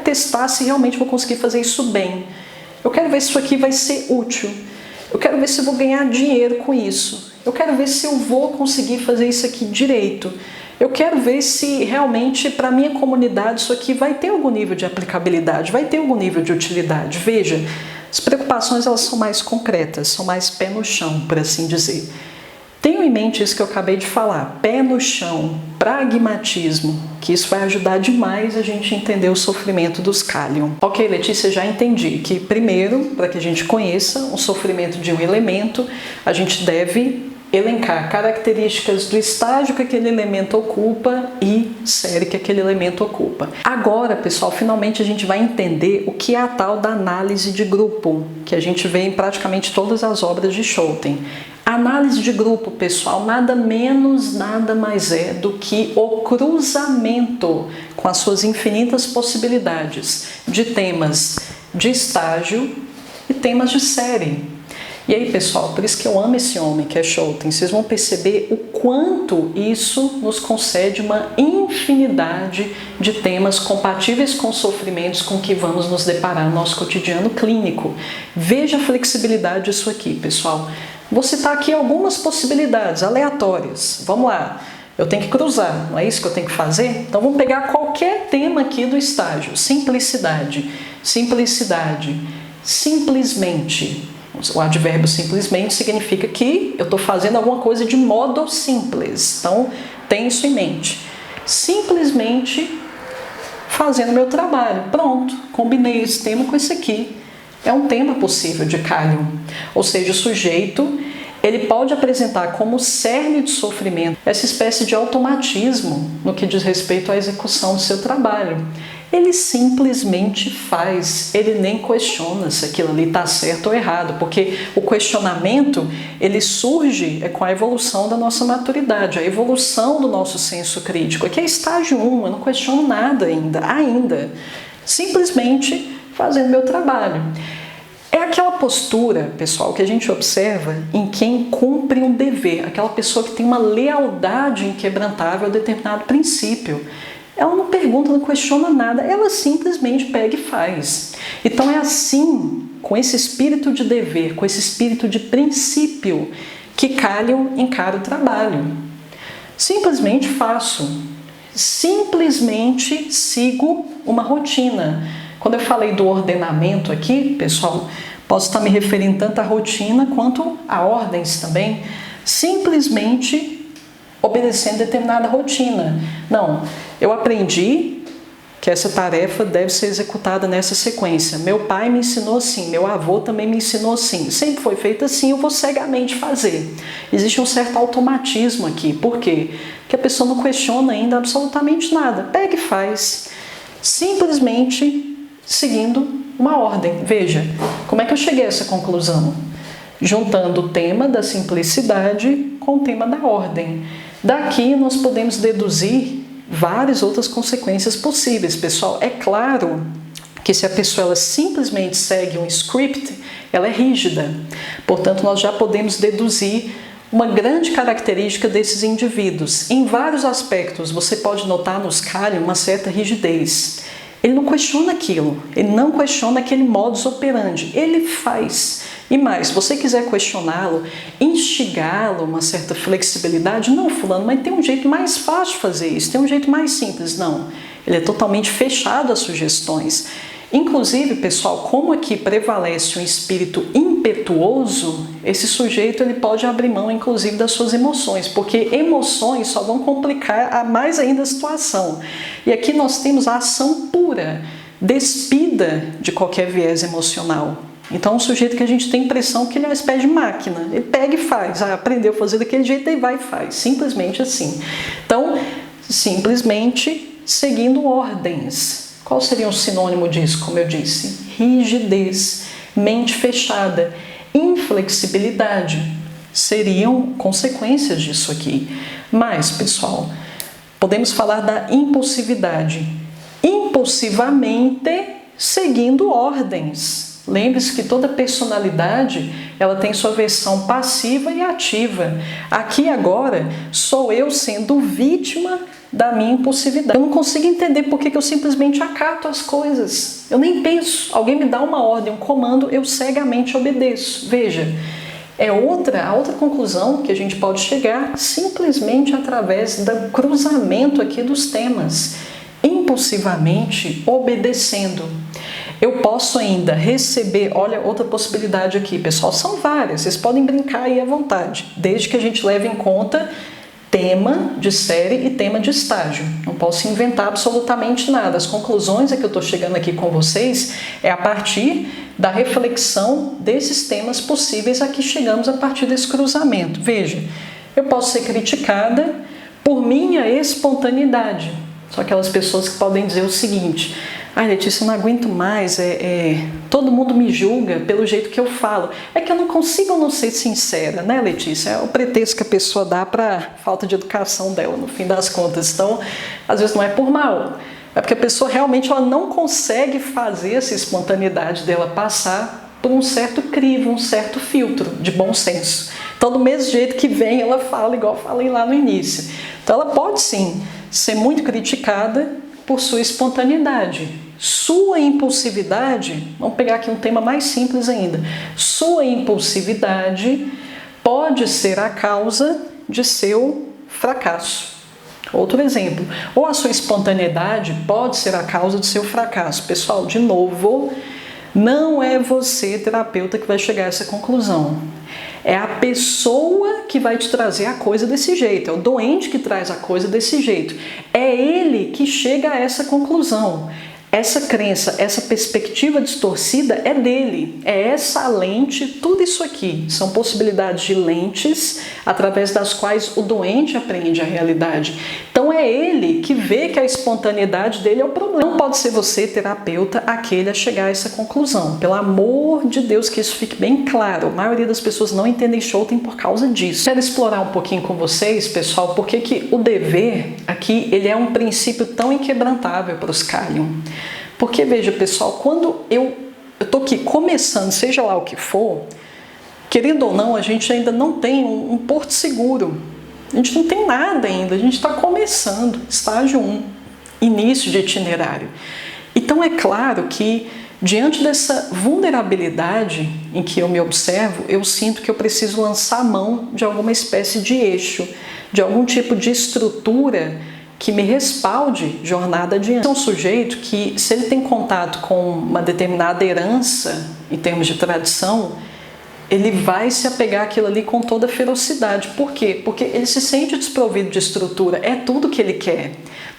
testar se realmente vou conseguir fazer isso bem. Eu quero ver se isso aqui vai ser útil. Eu quero ver se eu vou ganhar dinheiro com isso. Eu quero ver se eu vou conseguir fazer isso aqui direito. Eu quero ver se realmente para a minha comunidade isso aqui vai ter algum nível de aplicabilidade, vai ter algum nível de utilidade. Veja, as preocupações elas são mais concretas, são mais pé no chão, por assim dizer. Tenham em mente isso que eu acabei de falar, pé no chão, pragmatismo, que isso vai ajudar demais a gente entender o sofrimento dos Kalion. Ok, Letícia, já entendi que primeiro, para que a gente conheça o sofrimento de um elemento, a gente deve elencar características do estágio que aquele elemento ocupa e série que aquele elemento ocupa. Agora, pessoal, finalmente a gente vai entender o que é a tal da análise de grupo, que a gente vê em praticamente todas as obras de Scholten. A análise de grupo, pessoal, nada menos, nada mais é do que o cruzamento com as suas infinitas possibilidades de temas de estágio e temas de série. E aí, pessoal, por isso que eu amo esse homem, que é Scholten. Vocês vão perceber o quanto isso nos concede uma infinidade de temas compatíveis com os sofrimentos com que vamos nos deparar no nosso cotidiano clínico. Veja a flexibilidade disso aqui, pessoal. Vou citar aqui algumas possibilidades aleatórias. Vamos lá. Eu tenho que cruzar, não é isso que eu tenho que fazer? Então vamos pegar qualquer tema aqui do estágio. Simplicidade. Simplicidade. Simplesmente. O advérbio simplesmente significa que eu estou fazendo alguma coisa de modo simples. Então, tenha isso em mente. Simplesmente fazendo meu trabalho. Pronto, combinei esse tema com esse aqui. É um tema possível de Kalion. Ou seja, o sujeito, ele pode apresentar como cerne de sofrimento essa espécie de automatismo no que diz respeito à execução do seu trabalho. Ele simplesmente faz, ele nem questiona se aquilo ali está certo ou errado, porque o questionamento, ele surge com a evolução da nossa maturidade, a evolução do nosso senso crítico. Aqui é estágio 1, eu não questiono nada ainda. Simplesmente fazendo meu trabalho. É aquela postura, pessoal, que a gente observa em quem cumpre um dever, aquela pessoa que tem uma lealdade inquebrantável a determinado princípio. Ela não pergunta, não questiona nada, ela simplesmente pega e faz. Então é assim, com esse espírito de dever, com esse espírito de princípio, que Kalion encara o trabalho. Simplesmente faço, simplesmente sigo uma rotina. Quando eu falei do ordenamento aqui, pessoal, posso estar me referindo tanto à rotina quanto a ordens também. Simplesmente obedecendo determinada rotina. Não, eu aprendi que essa tarefa deve ser executada nessa sequência. Meu pai me ensinou assim, meu avô também me ensinou assim. Sempre foi feito assim, eu vou cegamente fazer. Existe um certo automatismo aqui. Por quê? Porque a pessoa não questiona ainda absolutamente nada. Pega e faz. Simplesmente seguindo uma ordem. Veja, como é que eu cheguei a essa conclusão? Juntando o tema da simplicidade com o tema da ordem. Daqui nós podemos deduzir várias outras consequências possíveis, pessoal. É claro que se a pessoa ela simplesmente segue um script, ela é rígida. Portanto, nós já podemos deduzir uma grande característica desses indivíduos. Em vários aspectos, você pode notar nos Kalion uma certa rigidez. Ele não questiona aquilo, ele não questiona aquele modus operandi, ele faz. E mais, se você quiser questioná-lo, instigá-lo uma certa flexibilidade, não, fulano, mas tem um jeito mais fácil de fazer isso, tem um jeito mais simples. Não, ele é totalmente fechado às sugestões. Inclusive, pessoal, como aqui prevalece um espírito impetuoso, esse sujeito ele pode abrir mão, inclusive, das suas emoções, porque emoções só vão complicar mais ainda a situação. E aqui nós temos a ação pura, despida de qualquer viés emocional. Então, é um sujeito que a gente tem a impressão que ele é uma espécie de máquina. Ele pega e faz. Aprendeu a fazer daquele jeito, aí vai e faz. Simplesmente assim. Então, simplesmente seguindo ordens. Qual seria um sinônimo disso, como eu disse? Rigidez, mente fechada, inflexibilidade. Seriam consequências disso aqui. Mas, pessoal, podemos falar da impulsividade. Impulsivamente seguindo ordens. Lembre-se que toda personalidade ela tem sua versão passiva e ativa. Aqui agora sou eu sendo vítima da minha impulsividade. Eu não consigo entender por que eu simplesmente acato as coisas. Eu nem penso. Alguém me dá uma ordem, um comando, eu cegamente obedeço. Veja, a outra conclusão que a gente pode chegar simplesmente através do cruzamento aqui dos temas. Impulsivamente obedecendo. Eu posso ainda receber, olha, outra possibilidade aqui, pessoal, são várias, vocês podem brincar aí à vontade, desde que a gente leve em conta tema de série e tema de estágio. Não posso inventar absolutamente nada. As conclusões a que eu estou chegando aqui com vocês é a partir da reflexão desses temas possíveis a que chegamos a partir desse cruzamento. Veja, eu posso ser criticada por minha espontaneidade. São aquelas pessoas que podem dizer o seguinte: ai, Letícia, eu não aguento mais, todo mundo me julga pelo jeito que eu falo. É que eu não consigo não ser sincera, né, Letícia? É o pretexto que a pessoa dá para falta de educação dela, no fim das contas. Então, às vezes não é por mal, é porque a pessoa realmente ela não consegue fazer essa espontaneidade dela passar por um certo crivo, um certo filtro de bom senso. Então, do mesmo jeito que vem, ela fala igual eu falei lá no início. Então, ela pode sim ser muito criticada por sua espontaneidade. Sua impulsividade, vamos pegar aqui um tema mais simples ainda, sua impulsividade pode ser a causa de seu fracasso. Outro exemplo, ou a sua espontaneidade pode ser a causa de seu fracasso. Pessoal, de novo, não é você, terapeuta, que vai chegar a essa conclusão. É a pessoa que vai te trazer a coisa desse jeito, é o doente que traz a coisa desse jeito. É ele que chega a essa conclusão. Essa crença, essa perspectiva distorcida é dele, é essa lente, tudo isso aqui são possibilidades de lentes através das quais o doente aprende a realidade. Então é ele que vê que a espontaneidade dele é o problema. Não pode ser você, terapeuta, aquele a chegar a essa conclusão. Pelo amor de Deus, que isso fique bem claro. A maioria das pessoas não entendem Scholten por causa disso. Quero explorar um pouquinho com vocês, pessoal, porque que o dever aqui, ele é um princípio tão inquebrantável para os Kalium. Porque, veja, pessoal, quando eu estou aqui começando, seja lá o que for, querendo ou não, a gente ainda não tem um porto seguro. A gente não tem nada ainda, a gente está começando, estágio 1, início de itinerário. Então, é claro que, diante dessa vulnerabilidade em que eu me observo, eu sinto que eu preciso lançar a mão de alguma espécie de eixo, de algum tipo de estrutura que me respalde jornada adiante. É um sujeito que, se ele tem contato com uma determinada herança, em termos de tradição, ele vai se apegar àquilo ali com toda ferocidade. Por quê? Porque ele se sente desprovido de estrutura, é tudo que ele quer.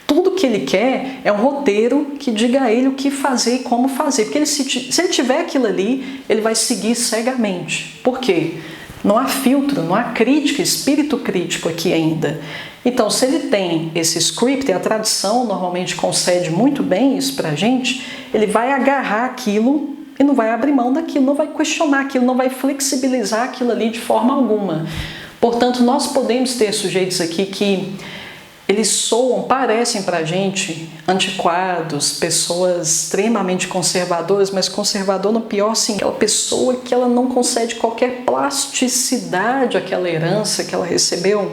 Tudo que ele quer é um roteiro que diga a ele o que fazer e como fazer. Porque se ele tiver aquilo ali, ele vai seguir cegamente. Por quê? Não há filtro, não há crítica, espírito crítico aqui ainda. Então, se ele tem esse script, e a tradição normalmente concede muito bem isso pra gente, ele vai agarrar aquilo e não vai abrir mão daquilo, não vai questionar aquilo, não vai flexibilizar aquilo ali de forma alguma. Portanto, nós podemos ter sujeitos aqui que eles soam, parecem pra gente antiquados, pessoas extremamente conservadoras, mas conservador no pior sim, aquela pessoa que ela não concede qualquer plasticidade àquela herança que ela recebeu.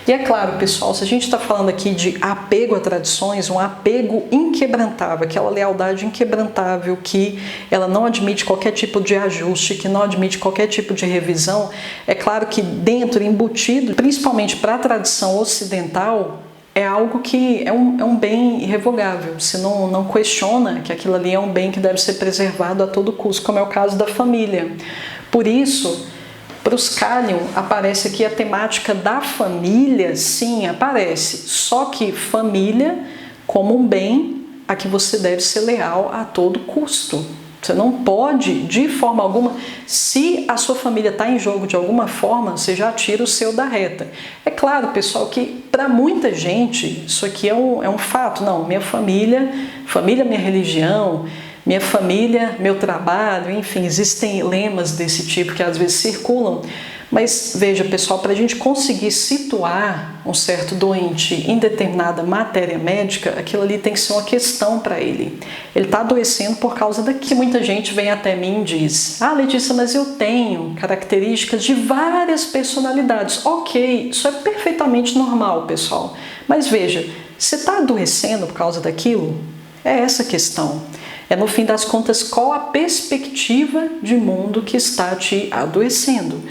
E é claro, pessoal, se a gente está falando aqui de apego a tradições, um apego inquebrantável, aquela lealdade inquebrantável que ela não admite qualquer tipo de ajuste, que não admite qualquer tipo de revisão, é claro que dentro, embutido, principalmente para a tradição ocidental, é algo que é um bem irrevogável. Você não questiona que aquilo ali é um bem que deve ser preservado a todo custo, como é o caso da família. Por isso, para os Kalium, aparece aqui a temática da família, sim, aparece. Só que família como um bem a que você deve ser leal a todo custo. Você não pode, de forma alguma, se a sua família está em jogo de alguma forma, você já tira o seu da reta. É claro, pessoal, que para muita gente isso aqui é um fato. Não, minha família, minha religião, minha família, meu trabalho, enfim, existem lemas desse tipo que às vezes circulam. Mas veja, pessoal, para a gente conseguir situar um certo doente em determinada matéria médica, aquilo ali tem que ser uma questão para ele. Ele está adoecendo por causa daquilo. Muita gente vem até mim e diz: ah, Letícia, mas eu tenho características de várias personalidades. Ok, isso é perfeitamente normal, pessoal. Mas veja, você está adoecendo por causa daquilo? É essa a questão. É, no fim das contas, qual a perspectiva de mundo que está te adoecendo?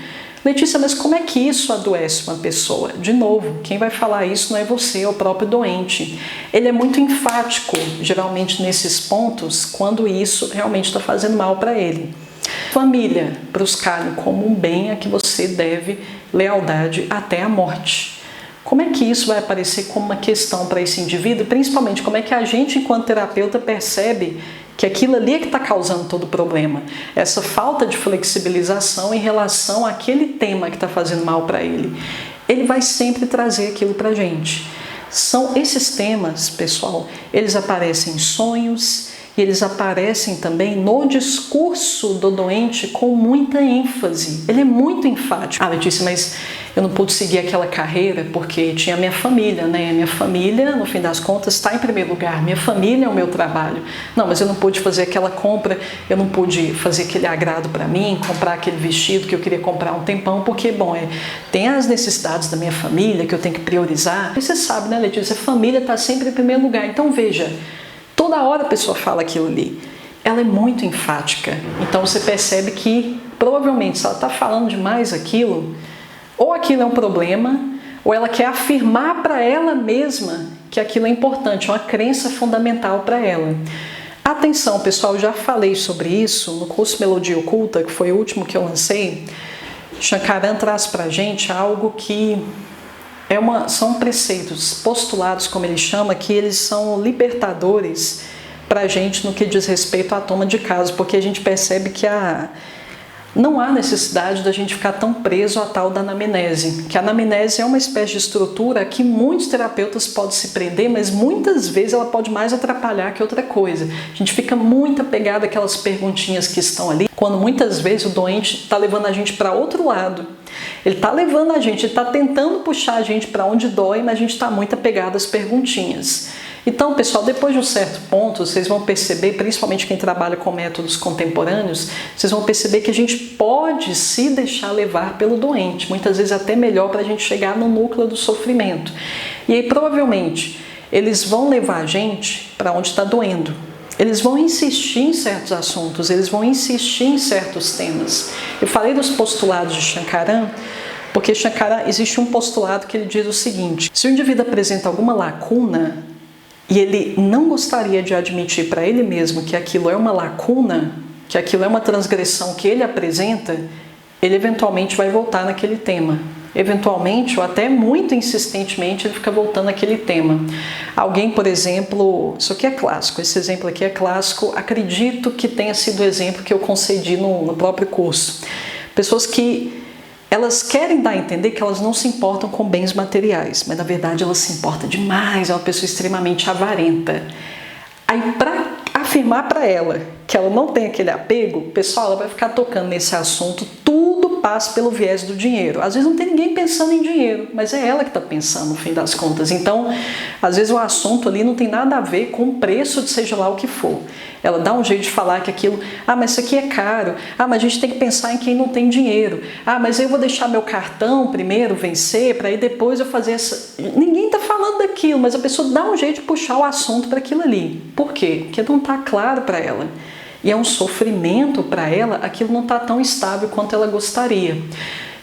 Letícia, mas como é que isso adoece uma pessoa? De novo, quem vai falar isso não é você, é o próprio doente. Ele é muito enfático, geralmente nesses pontos, quando isso realmente está fazendo mal para ele. Família, para os Kalium, como um bem a que você deve lealdade até a morte. Como é que isso vai aparecer como uma questão para esse indivíduo? Principalmente, como é que a gente, enquanto terapeuta, percebe que aquilo ali é que está causando todo o problema? Essa falta de flexibilização em relação àquele tema que está fazendo mal para ele. Ele vai sempre trazer aquilo para a gente. São esses temas, pessoal, eles aparecem em sonhos e eles aparecem também no discurso do doente com muita ênfase. Ele é muito enfático. Ah, Letícia, mas eu não pude seguir aquela carreira porque tinha minha família, né? Minha família, no fim das contas, está em primeiro lugar. Minha família é o meu trabalho. Não, mas eu não pude fazer aquela compra, eu não pude fazer aquele agrado para mim, comprar aquele vestido que eu queria comprar há um tempão, porque, bom, tem as necessidades da minha família que eu tenho que priorizar. E você sabe, né, Letícia? A família está sempre em primeiro lugar. Então, veja, toda hora a pessoa fala aquilo ali. Ela é muito enfática. Então, você percebe que, provavelmente, se ela está falando demais aquilo, ou aquilo é um problema, ou ela quer afirmar para ela mesma que aquilo é importante, é uma crença fundamental para ela. Atenção, pessoal, já falei sobre isso no curso Melodia Oculta, que foi o último que eu lancei. Shankaran traz para a gente algo que são preceitos, postulados, como ele chama, que eles são libertadores para a gente no que diz respeito à toma de caso, porque a gente percebe que não há necessidade da gente ficar tão preso à tal da anamnese, que a anamnese é uma espécie de estrutura que muitos terapeutas podem se prender, mas muitas vezes ela pode mais atrapalhar que outra coisa. A gente fica muito apegado àquelas perguntinhas que estão ali, quando muitas vezes o doente está levando a gente para outro lado. Ele está levando a gente, ele está tentando puxar a gente para onde dói, mas a gente está muito apegado às perguntinhas. Então, pessoal, depois de um certo ponto, vocês vão perceber, principalmente quem trabalha com métodos contemporâneos, vocês vão perceber que a gente pode se deixar levar pelo doente, muitas vezes até melhor para a gente chegar no núcleo do sofrimento. E aí, provavelmente, eles vão levar a gente para onde está doendo. Eles vão insistir em certos assuntos, eles vão insistir em certos temas. Eu falei dos postulados de Shankaran, porque Shankaran, existe um postulado que ele diz o seguinte: se o indivíduo apresenta alguma lacuna e ele não gostaria de admitir para ele mesmo que aquilo é uma lacuna, que aquilo é uma transgressão que ele apresenta, ele eventualmente vai voltar naquele tema. Eventualmente, ou até muito insistentemente, ele fica voltando naquele tema. Alguém, por exemplo, isso aqui é clássico, esse exemplo aqui é clássico, acredito que tenha sido o exemplo que eu concedi no próprio curso. Pessoas que elas querem dar a entender que elas não se importam com bens materiais, mas na verdade elas se importam demais, é uma pessoa extremamente avarenta. Aí, para afirmar para ela que ela não tem aquele apego, pessoal, ela vai ficar tocando nesse assunto, tudo passa pelo viés do dinheiro. Às vezes não tem ninguém pensando em dinheiro, mas é ela que está pensando no fim das contas. Então, às vezes o assunto ali não tem nada a ver com o preço de seja lá o que for. Ela dá um jeito de falar que aquilo, mas isso aqui é caro, mas a gente tem que pensar em quem não tem dinheiro, mas eu vou deixar meu cartão primeiro vencer, para aí depois eu fazer essa... Ninguém está falando daquilo, mas a pessoa dá um jeito de puxar o assunto para aquilo ali. Por quê? Porque não está claro para ela. E é um sofrimento para ela, aquilo não está tão estável quanto ela gostaria.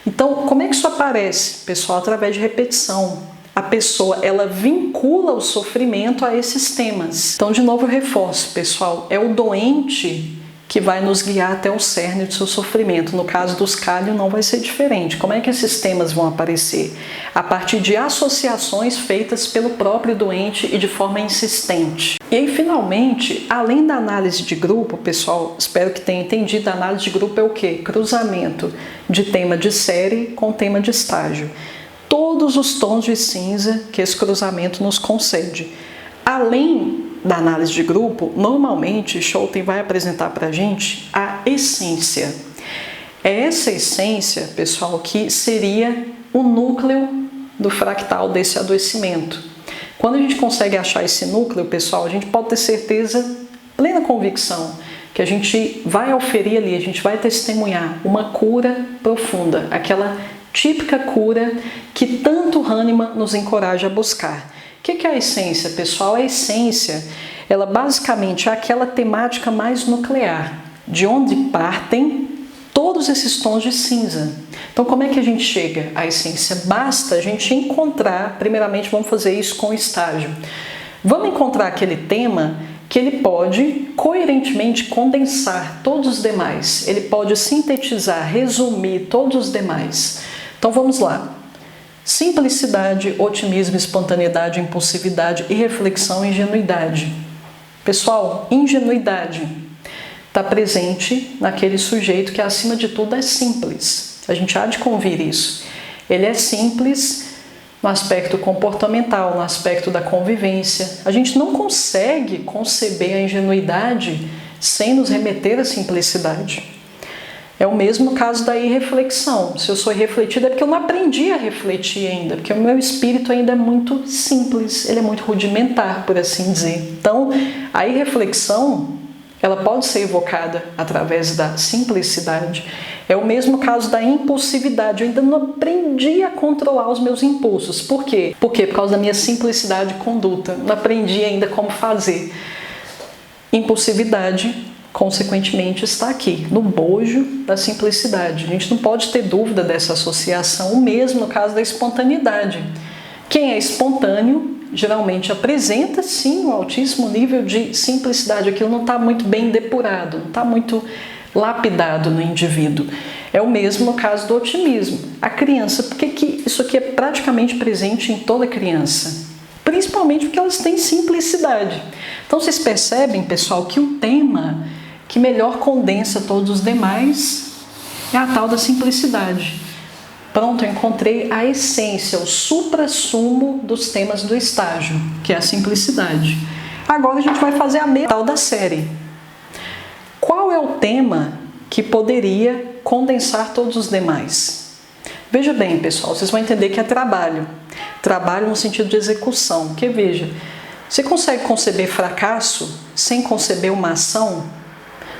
Então, como é que isso aparece, pessoal? Através de repetição. A pessoa, ela vincula o sofrimento a esses temas. Então, de novo, eu reforço, pessoal, é o doente que vai nos guiar até o cerne do seu sofrimento. No caso dos Kali, não vai ser diferente. Como é que esses temas vão aparecer? A partir de associações feitas pelo próprio doente e de forma insistente. E aí, finalmente, além da análise de grupo, pessoal, espero que tenha entendido, a análise de grupo é o quê? Cruzamento de tema de série com tema de estágio. Todos os tons de cinza que esse cruzamento nos concede. Além da análise de grupo, normalmente Scholten vai apresentar para a gente a essência. É essa essência, pessoal, que seria o núcleo do fractal desse adoecimento. Quando a gente consegue achar esse núcleo, pessoal, a gente pode ter certeza, plena convicção, que a gente vai oferir ali, a gente vai testemunhar uma cura profunda, aquela típica cura que tanto Hahnemann nos encoraja a buscar. O que é a essência, pessoal? A essência, ela basicamente é aquela temática mais nuclear, de onde partem todos esses tons de cinza. Então, como é que a gente chega à essência? Basta a gente encontrar, primeiramente vamos fazer isso com o estágio. Vamos encontrar aquele tema que ele pode coerentemente condensar todos os demais, ele pode sintetizar, resumir todos os demais. Então, vamos lá. Simplicidade, otimismo, espontaneidade, impulsividade, irreflexão e ingenuidade. Pessoal, ingenuidade está presente naquele sujeito que, acima de tudo, é simples. A gente há de convir isso. Ele é simples no aspecto comportamental, no aspecto da convivência. A gente não consegue conceber a ingenuidade sem nos remeter à simplicidade. É o mesmo caso da irreflexão. Se eu sou irrefletida é porque eu não aprendi a refletir ainda, porque o meu espírito ainda é muito simples, ele é muito rudimentar, por assim dizer. Então, a irreflexão, ela pode ser evocada através da simplicidade. É o mesmo caso da impulsividade. Eu ainda não aprendi a controlar os meus impulsos. Por quê? Por causa da minha simplicidade de conduta. Não aprendi ainda como fazer. Impulsividade, consequentemente, está aqui, no bojo da simplicidade. A gente não pode ter dúvida dessa associação, o mesmo no caso da espontaneidade. Quem é espontâneo, geralmente apresenta, sim, um altíssimo nível de simplicidade. Aquilo não está muito bem depurado, não está muito lapidado no indivíduo. É o mesmo no caso do otimismo. A criança, por que isso aqui é praticamente presente em toda criança? principalmente porque elas têm simplicidade. Então vocês percebem, pessoal, que o tema que melhor condensa todos os demais é a tal da simplicidade. Pronto, eu encontrei a essência, o suprassumo dos temas do estágio, que é a simplicidade. Agora a gente vai fazer a tal da série. Qual é o tema que poderia condensar todos os demais? Veja bem, pessoal, vocês vão entender que é trabalho. Trabalho no sentido de execução. Porque, veja, você consegue conceber fracasso sem conceber uma ação?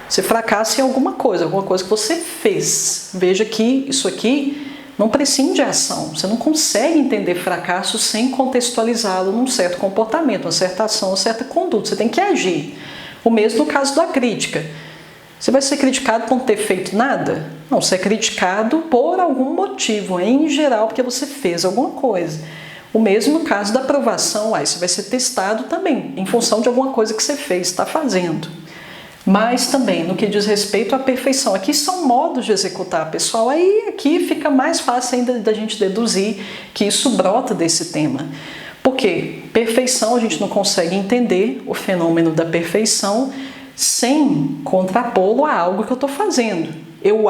Você fracassa em alguma coisa que você fez. Veja que isso aqui não prescinde de ação. Você não consegue entender fracasso sem contextualizá-lo num certo comportamento, uma certa ação, uma certa conduta. Você tem que agir. O mesmo no caso da crítica. Você vai ser criticado por não ter feito nada? Não, você é criticado por algum motivo, em geral porque você fez alguma coisa. O mesmo no caso da aprovação, aí você vai ser testado também, em função de alguma coisa que você fez, está fazendo. Mas também no que diz respeito à perfeição. Aqui são modos de executar, pessoal. Aí aqui fica mais fácil ainda da gente deduzir que isso brota desse tema. Porque perfeição, a gente não consegue entender o fenômeno da perfeição sem contrapô-lo a algo que eu estou fazendo. Eu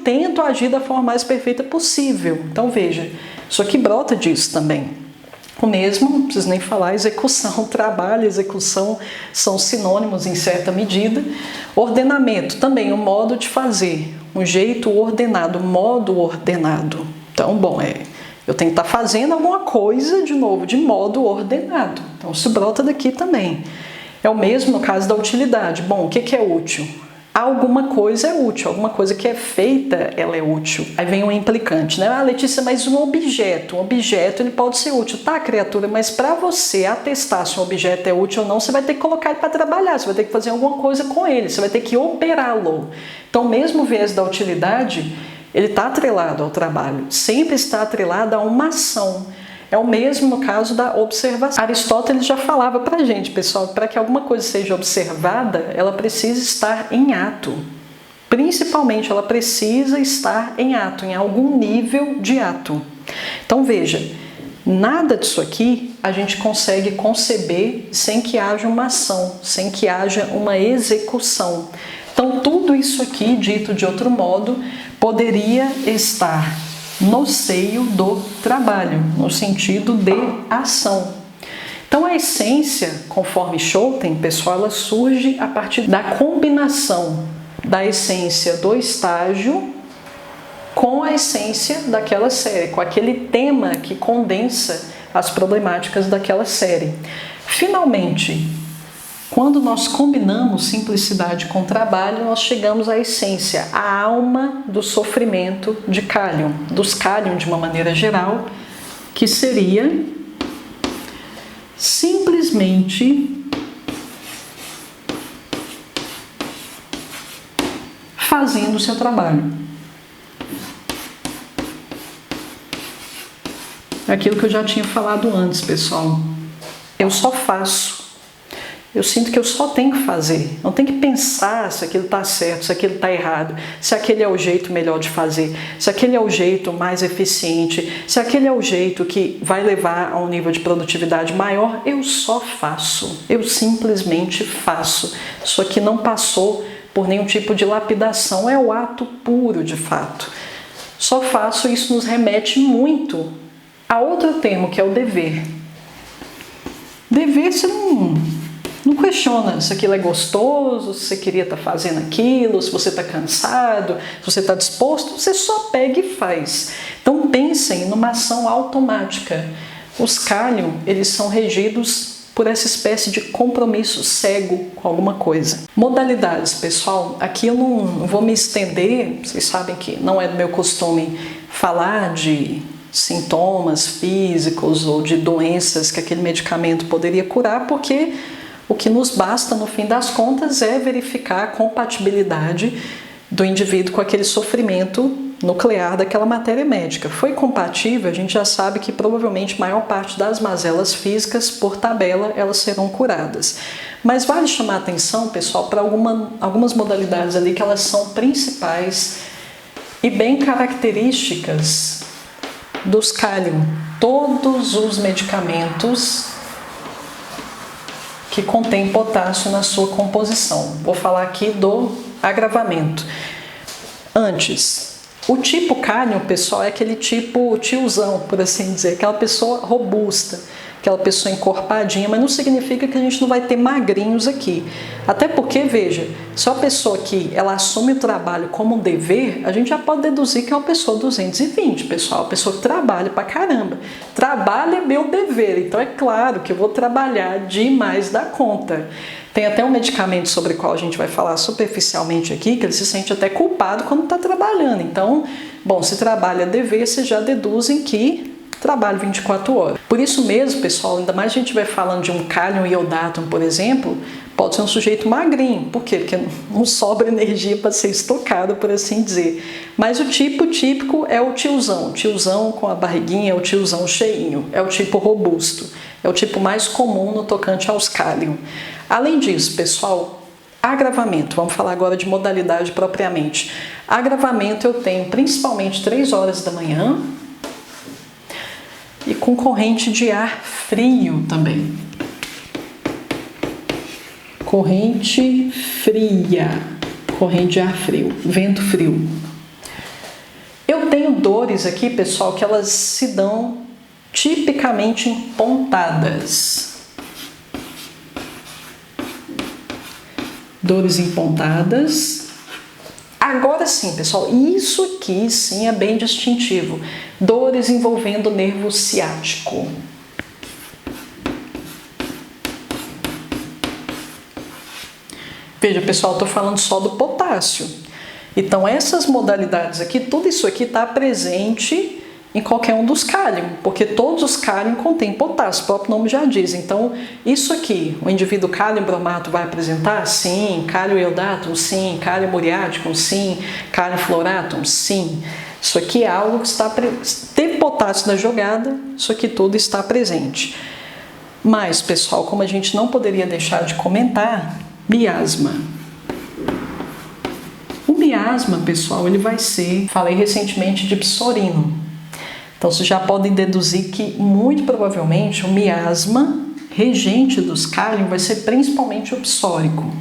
tento agir da forma mais perfeita possível. Então veja, isso aqui brota disso também. O mesmo, não preciso nem falar, execução, trabalho, execução são sinônimos em certa medida. Ordenamento, também um modo de fazer, um jeito ordenado, modo ordenado. Então, bom, eu tenho que estar fazendo alguma coisa, de novo, de modo ordenado. Então, isso brota daqui também. É o mesmo no caso da utilidade. Bom, o que é útil? Alguma coisa é útil, alguma coisa que é feita, ela é útil. Aí vem um implicante, né? Ah, Letícia, mas um objeto ele pode ser útil. Tá, criatura, mas para você atestar se um objeto é útil ou não, você vai ter que colocar ele para trabalhar, você vai ter que fazer alguma coisa com ele, você vai ter que operá-lo. Então, mesmo o viés da utilidade, ele está atrelado ao trabalho, sempre está atrelado a uma ação. É o mesmo no caso da observação. Aristóteles já falava para a gente, pessoal, para que alguma coisa seja observada, ela precisa estar em ato. Principalmente, ela precisa estar em ato, em algum nível de ato. Então, veja, nada disso aqui a gente consegue conceber sem que haja uma ação, sem que haja uma execução. Então, tudo isso aqui, dito de outro modo, poderia estar no seio do trabalho, no sentido de ação. Então a essência, conforme Schouten, pessoal, ela surge a partir da combinação da essência do estágio com a essência daquela série, com aquele tema que condensa as problemáticas daquela série. Finalmente, quando nós combinamos simplicidade com trabalho, nós chegamos à essência, à alma do sofrimento de Kalion, dos Kalion de uma maneira geral, que seria simplesmente fazendo o seu trabalho. É aquilo que eu já tinha falado antes, pessoal. Eu só faço. Eu sinto que eu só tenho que fazer, não tenho que pensar se aquilo está certo, se aquilo está errado, se aquele é o jeito melhor de fazer, se aquele é o jeito mais eficiente, se aquele é o jeito que vai levar a um nível de produtividade maior. Eu só faço, eu simplesmente faço. Isso aqui não passou por nenhum tipo de lapidação, é o ato puro de fato. Só faço, isso nos remete muito a outro termo, que é o dever. Dever, você não questiona se aquilo é gostoso, se você queria estar fazendo aquilo, se você está cansado, se você está disposto, você só pega e faz. Então pensem numa ação automática. Os Kalion, eles são regidos por essa espécie de compromisso cego com alguma coisa. Modalidades, pessoal, aqui eu não vou me estender, vocês sabem que não é do meu costume falar de sintomas físicos ou de doenças que aquele medicamento poderia curar, porque o que nos basta, no fim das contas, é verificar a compatibilidade do indivíduo com aquele sofrimento nuclear daquela matéria médica. Foi compatível, a gente já sabe que provavelmente a maior parte das mazelas físicas, por tabela, elas serão curadas. Mas vale chamar a atenção, pessoal, para algumas modalidades ali que elas são principais e bem características dos Kalion. Todos os medicamentos que contém potássio na sua composição. Vou falar aqui do agravamento. Antes, o tipo cálcio, pessoal, é aquele tipo tiozão, por assim dizer, aquela pessoa robusta, aquela pessoa encorpadinha, mas não significa que a gente não vai ter magrinhos aqui. Até porque, veja, se a pessoa que ela assume o trabalho como um dever, a gente já pode deduzir que é uma pessoa 220, pessoal, uma pessoa que trabalha pra caramba. Trabalho é meu dever, então é claro que eu vou trabalhar demais da conta. Tem até um medicamento sobre o qual a gente vai falar superficialmente aqui, que ele se sente até culpado quando está trabalhando. Então, bom, se trabalha dever, vocês já deduzem que trabalho 24 horas. Por isso mesmo, pessoal, ainda mais a gente vai falando de um cálium iodatum, por exemplo, pode ser um sujeito magrinho. Por quê? Porque não sobra energia para ser estocado, por assim dizer. Mas o tipo típico é o tiozão com a barriguinha, é o tiozão cheinho, é o tipo robusto, é o tipo mais comum no tocante aos cálium. Além disso, pessoal, agravamento, vamos falar agora de modalidade propriamente. Agravamento eu tenho principalmente 3 horas da manhã, e com corrente de ar frio também. Corrente fria, corrente de ar frio, vento frio. Eu tenho dores aqui, pessoal, que elas se dão tipicamente em pontadas. Dores em pontadas. Agora sim, pessoal, isso aqui sim é bem distintivo. Dores envolvendo o nervo ciático. Veja, pessoal, estou falando só do potássio. Então, essas modalidades aqui, tudo isso aqui está presente em qualquer um dos cálium, porque todos os cálium contêm potássio, o próprio nome já diz. Então, isso aqui, o indivíduo cálium bromato vai apresentar? Sim. Cálium iodatum? Sim. Cálium muriaticum? Sim. Cálium fluoratum? Sim. Isso aqui é algo que está... Teve potássio na jogada, isso aqui tudo está presente. Mas, pessoal, como a gente não poderia deixar de comentar, miasma. O miasma, pessoal, ele vai ser... Falei recentemente de psorino. Então, vocês já podem deduzir que, muito provavelmente, o miasma regente dos cálium vai ser principalmente o psórico.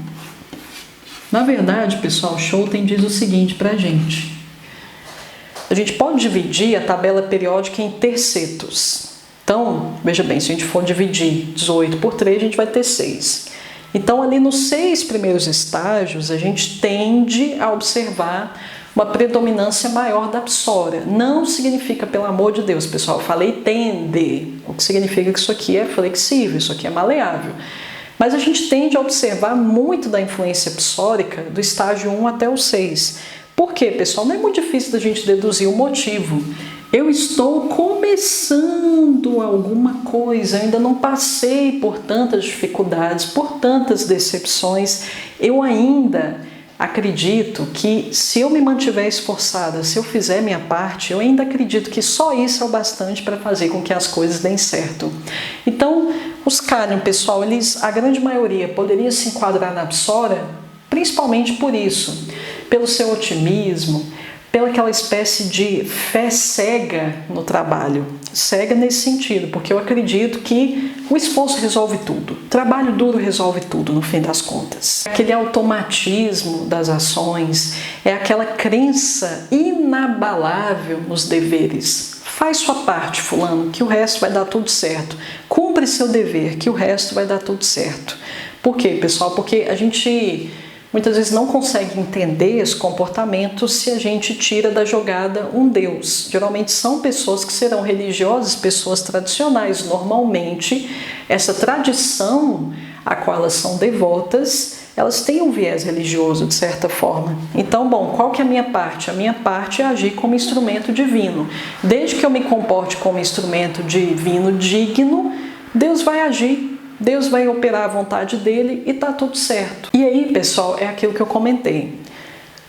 Na verdade, pessoal, Schouten diz o seguinte para a gente. A gente pode dividir a tabela periódica em tercetos. Então, veja bem, se a gente for dividir 18 por 3, a gente vai ter 6. Então, ali nos 6 primeiros estágios, a gente tende a observar uma predominância maior da psória. Não significa, pelo amor de Deus, pessoal, eu falei tende, o que significa que isso aqui é flexível, isso aqui é maleável. Mas a gente tende a observar muito da influência psórica do estágio 1 até o 6. Por quê, pessoal? Não é muito difícil da gente deduzir o motivo. Eu estou começando alguma coisa, eu ainda não passei por tantas dificuldades, por tantas decepções, eu ainda... acredito que se eu me mantiver esforçada, se eu fizer minha parte, eu ainda acredito que só isso é o bastante para fazer com que as coisas deem certo. Então, os cálium, pessoal, eles, a grande maioria poderia se enquadrar na psória, principalmente por isso, pelo seu otimismo, pela aquela espécie de fé cega no trabalho. Cega nesse sentido, porque eu acredito que o esforço resolve tudo. Trabalho duro resolve tudo, no fim das contas. Aquele automatismo das ações, é aquela crença inabalável nos deveres. Faz sua parte, fulano, que o resto vai dar tudo certo. Cumpre seu dever, que o resto vai dar tudo certo. Por quê, pessoal? Porque a gente... muitas vezes não consegue entender esse comportamento se a gente tira da jogada um Deus. Geralmente são pessoas que serão religiosas, pessoas tradicionais. Normalmente, essa tradição a qual elas são devotas, elas têm um viés religioso, de certa forma. Então, bom, qual que é a minha parte? A minha parte é agir como instrumento divino. Desde que eu me comporte como instrumento divino digno, Deus vai agir. Deus vai operar a vontade dele e tá tudo certo. E aí, pessoal, é aquilo que eu comentei.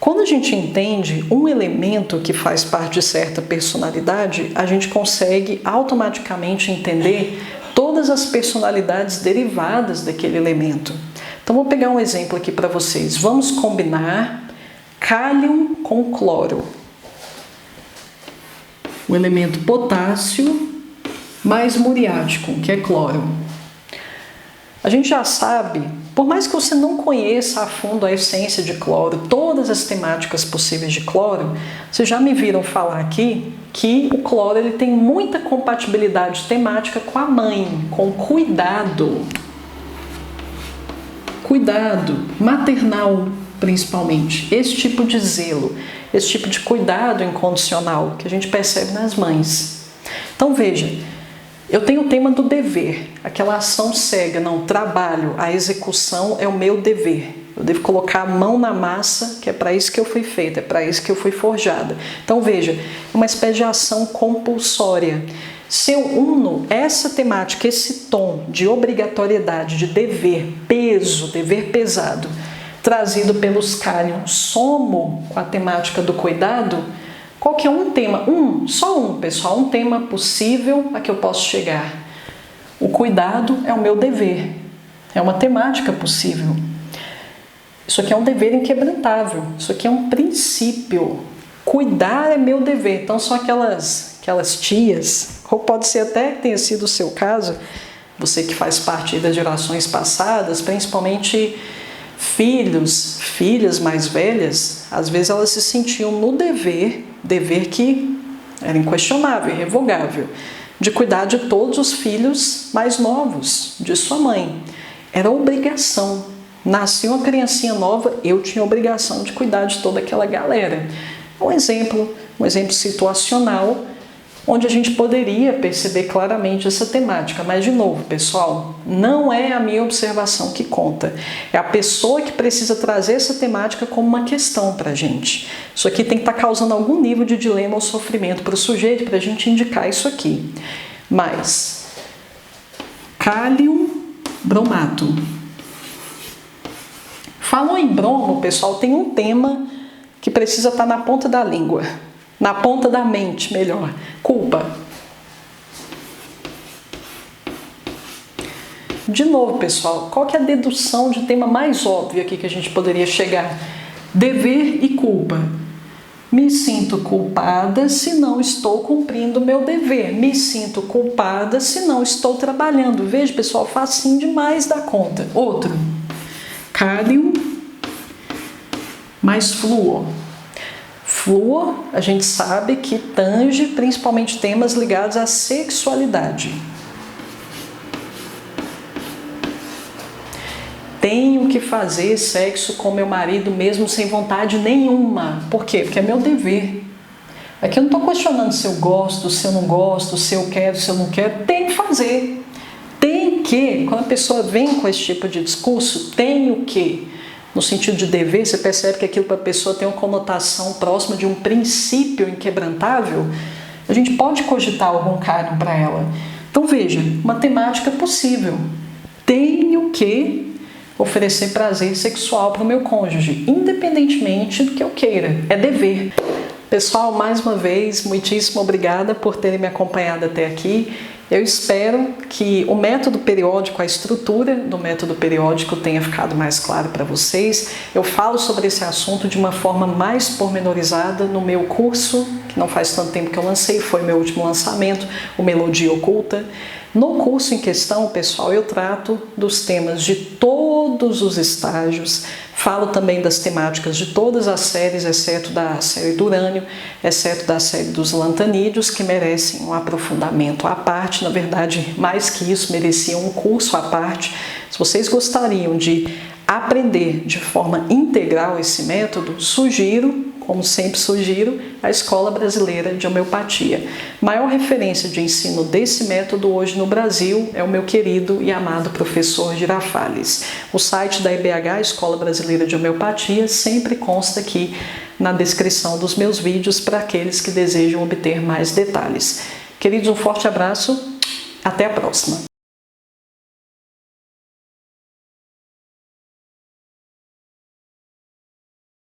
Quando a gente entende um elemento que faz parte de certa personalidade, a gente consegue automaticamente entender todas as personalidades derivadas daquele elemento. Então, vou pegar um exemplo aqui para vocês. Vamos combinar cálium com cloro. O elemento potássio mais muriático, que é cloro. A gente já sabe, por mais que você não conheça a fundo a essência de cloro, todas as temáticas possíveis de cloro, vocês já me viram falar aqui que o cloro ele tem muita compatibilidade temática com a mãe, com o cuidado maternal principalmente, esse tipo de zelo, esse tipo de cuidado incondicional que a gente percebe nas mães. Então veja, eu tenho o tema do dever, aquela ação cega, não, trabalho, a execução é o meu dever. Eu devo colocar a mão na massa, que é para isso que eu fui feita, é para isso que eu fui forjada. Então veja, é uma espécie de ação compulsória. Se eu uno essa temática, esse tom de obrigatoriedade, de dever, peso, dever pesado, trazido pelos Kalium, somo com a temática do cuidado, qual que é um tema? Só um, pessoal, um tema possível a que eu posso chegar. O cuidado é o meu dever, é uma temática possível. Isso aqui é um dever inquebrantável, isso aqui é um princípio. Cuidar é meu dever. Então são aquelas tias, ou pode ser até que tenha sido o seu caso, você que faz parte das gerações passadas, principalmente filhos, filhas mais velhas, às vezes elas se sentiam no dever que era inquestionável, irrevogável, de cuidar de todos os filhos mais novos de sua mãe. Era obrigação. Nasceu uma criancinha nova, eu tinha obrigação de cuidar de toda aquela galera. Um exemplo situacional, onde a gente poderia perceber claramente essa temática. Mas, de novo, pessoal, não é a minha observação que conta. É a pessoa que precisa trazer essa temática como uma questão para a gente. Isso aqui tem que estar causando algum nível de dilema ou sofrimento para o sujeito, para a gente indicar isso aqui. Mas, Kalium bromato. Falou em bromo, pessoal, tem um tema que precisa estar na ponta da língua. Na ponta da mente, melhor. Culpa. De novo, pessoal, qual que é a dedução de tema mais óbvio aqui que a gente poderia chegar? Dever e culpa. Me sinto culpada se não estou cumprindo o meu dever. Me sinto culpada se não estou trabalhando. Veja, pessoal, facinho demais da conta. Outro. Kalium mais flúor. Flúor, a gente sabe que tange principalmente temas ligados à sexualidade. Tenho que fazer sexo com meu marido mesmo sem vontade nenhuma. Por quê? Porque é meu dever. Aqui eu não estou questionando se eu gosto, se eu não gosto, se eu quero, se eu não quero. Tem que fazer. Tem que. Quando a pessoa vem com esse tipo de discurso, tenho que. No sentido de dever, você percebe que aquilo para a pessoa tem uma conotação próxima de um princípio inquebrantável. A gente pode cogitar algum Kalium para ela. Então veja, uma temática possível. Tenho que oferecer prazer sexual para o meu cônjuge, independentemente do que eu queira. É dever. Pessoal, mais uma vez, muitíssimo obrigada por terem me acompanhado até aqui. Eu espero que o método periódico, a estrutura do método periódico tenha ficado mais claro para vocês. Eu falo sobre esse assunto de uma forma mais pormenorizada no meu curso, que não faz tanto tempo que eu lancei, foi meu último lançamento, o Melodia Oculta. No curso em questão, pessoal, eu trato dos temas de todos os estágios, falo também das temáticas de todas as séries, exceto da série do urânio, exceto da série dos lantanídeos, que merecem um aprofundamento à parte. Na verdade, mais que isso, mereciam um curso à parte. Se vocês gostariam de aprender de forma integral esse método, sugiro, como sempre sugiro, a Escola Brasileira de Homeopatia. Maior referência de ensino desse método hoje no Brasil é o meu querido e amado professor Girafales. O site da EBH, Escola Brasileira de Homeopatia, sempre consta aqui na descrição dos meus vídeos para aqueles que desejam obter mais detalhes. Queridos, um forte abraço, até a próxima!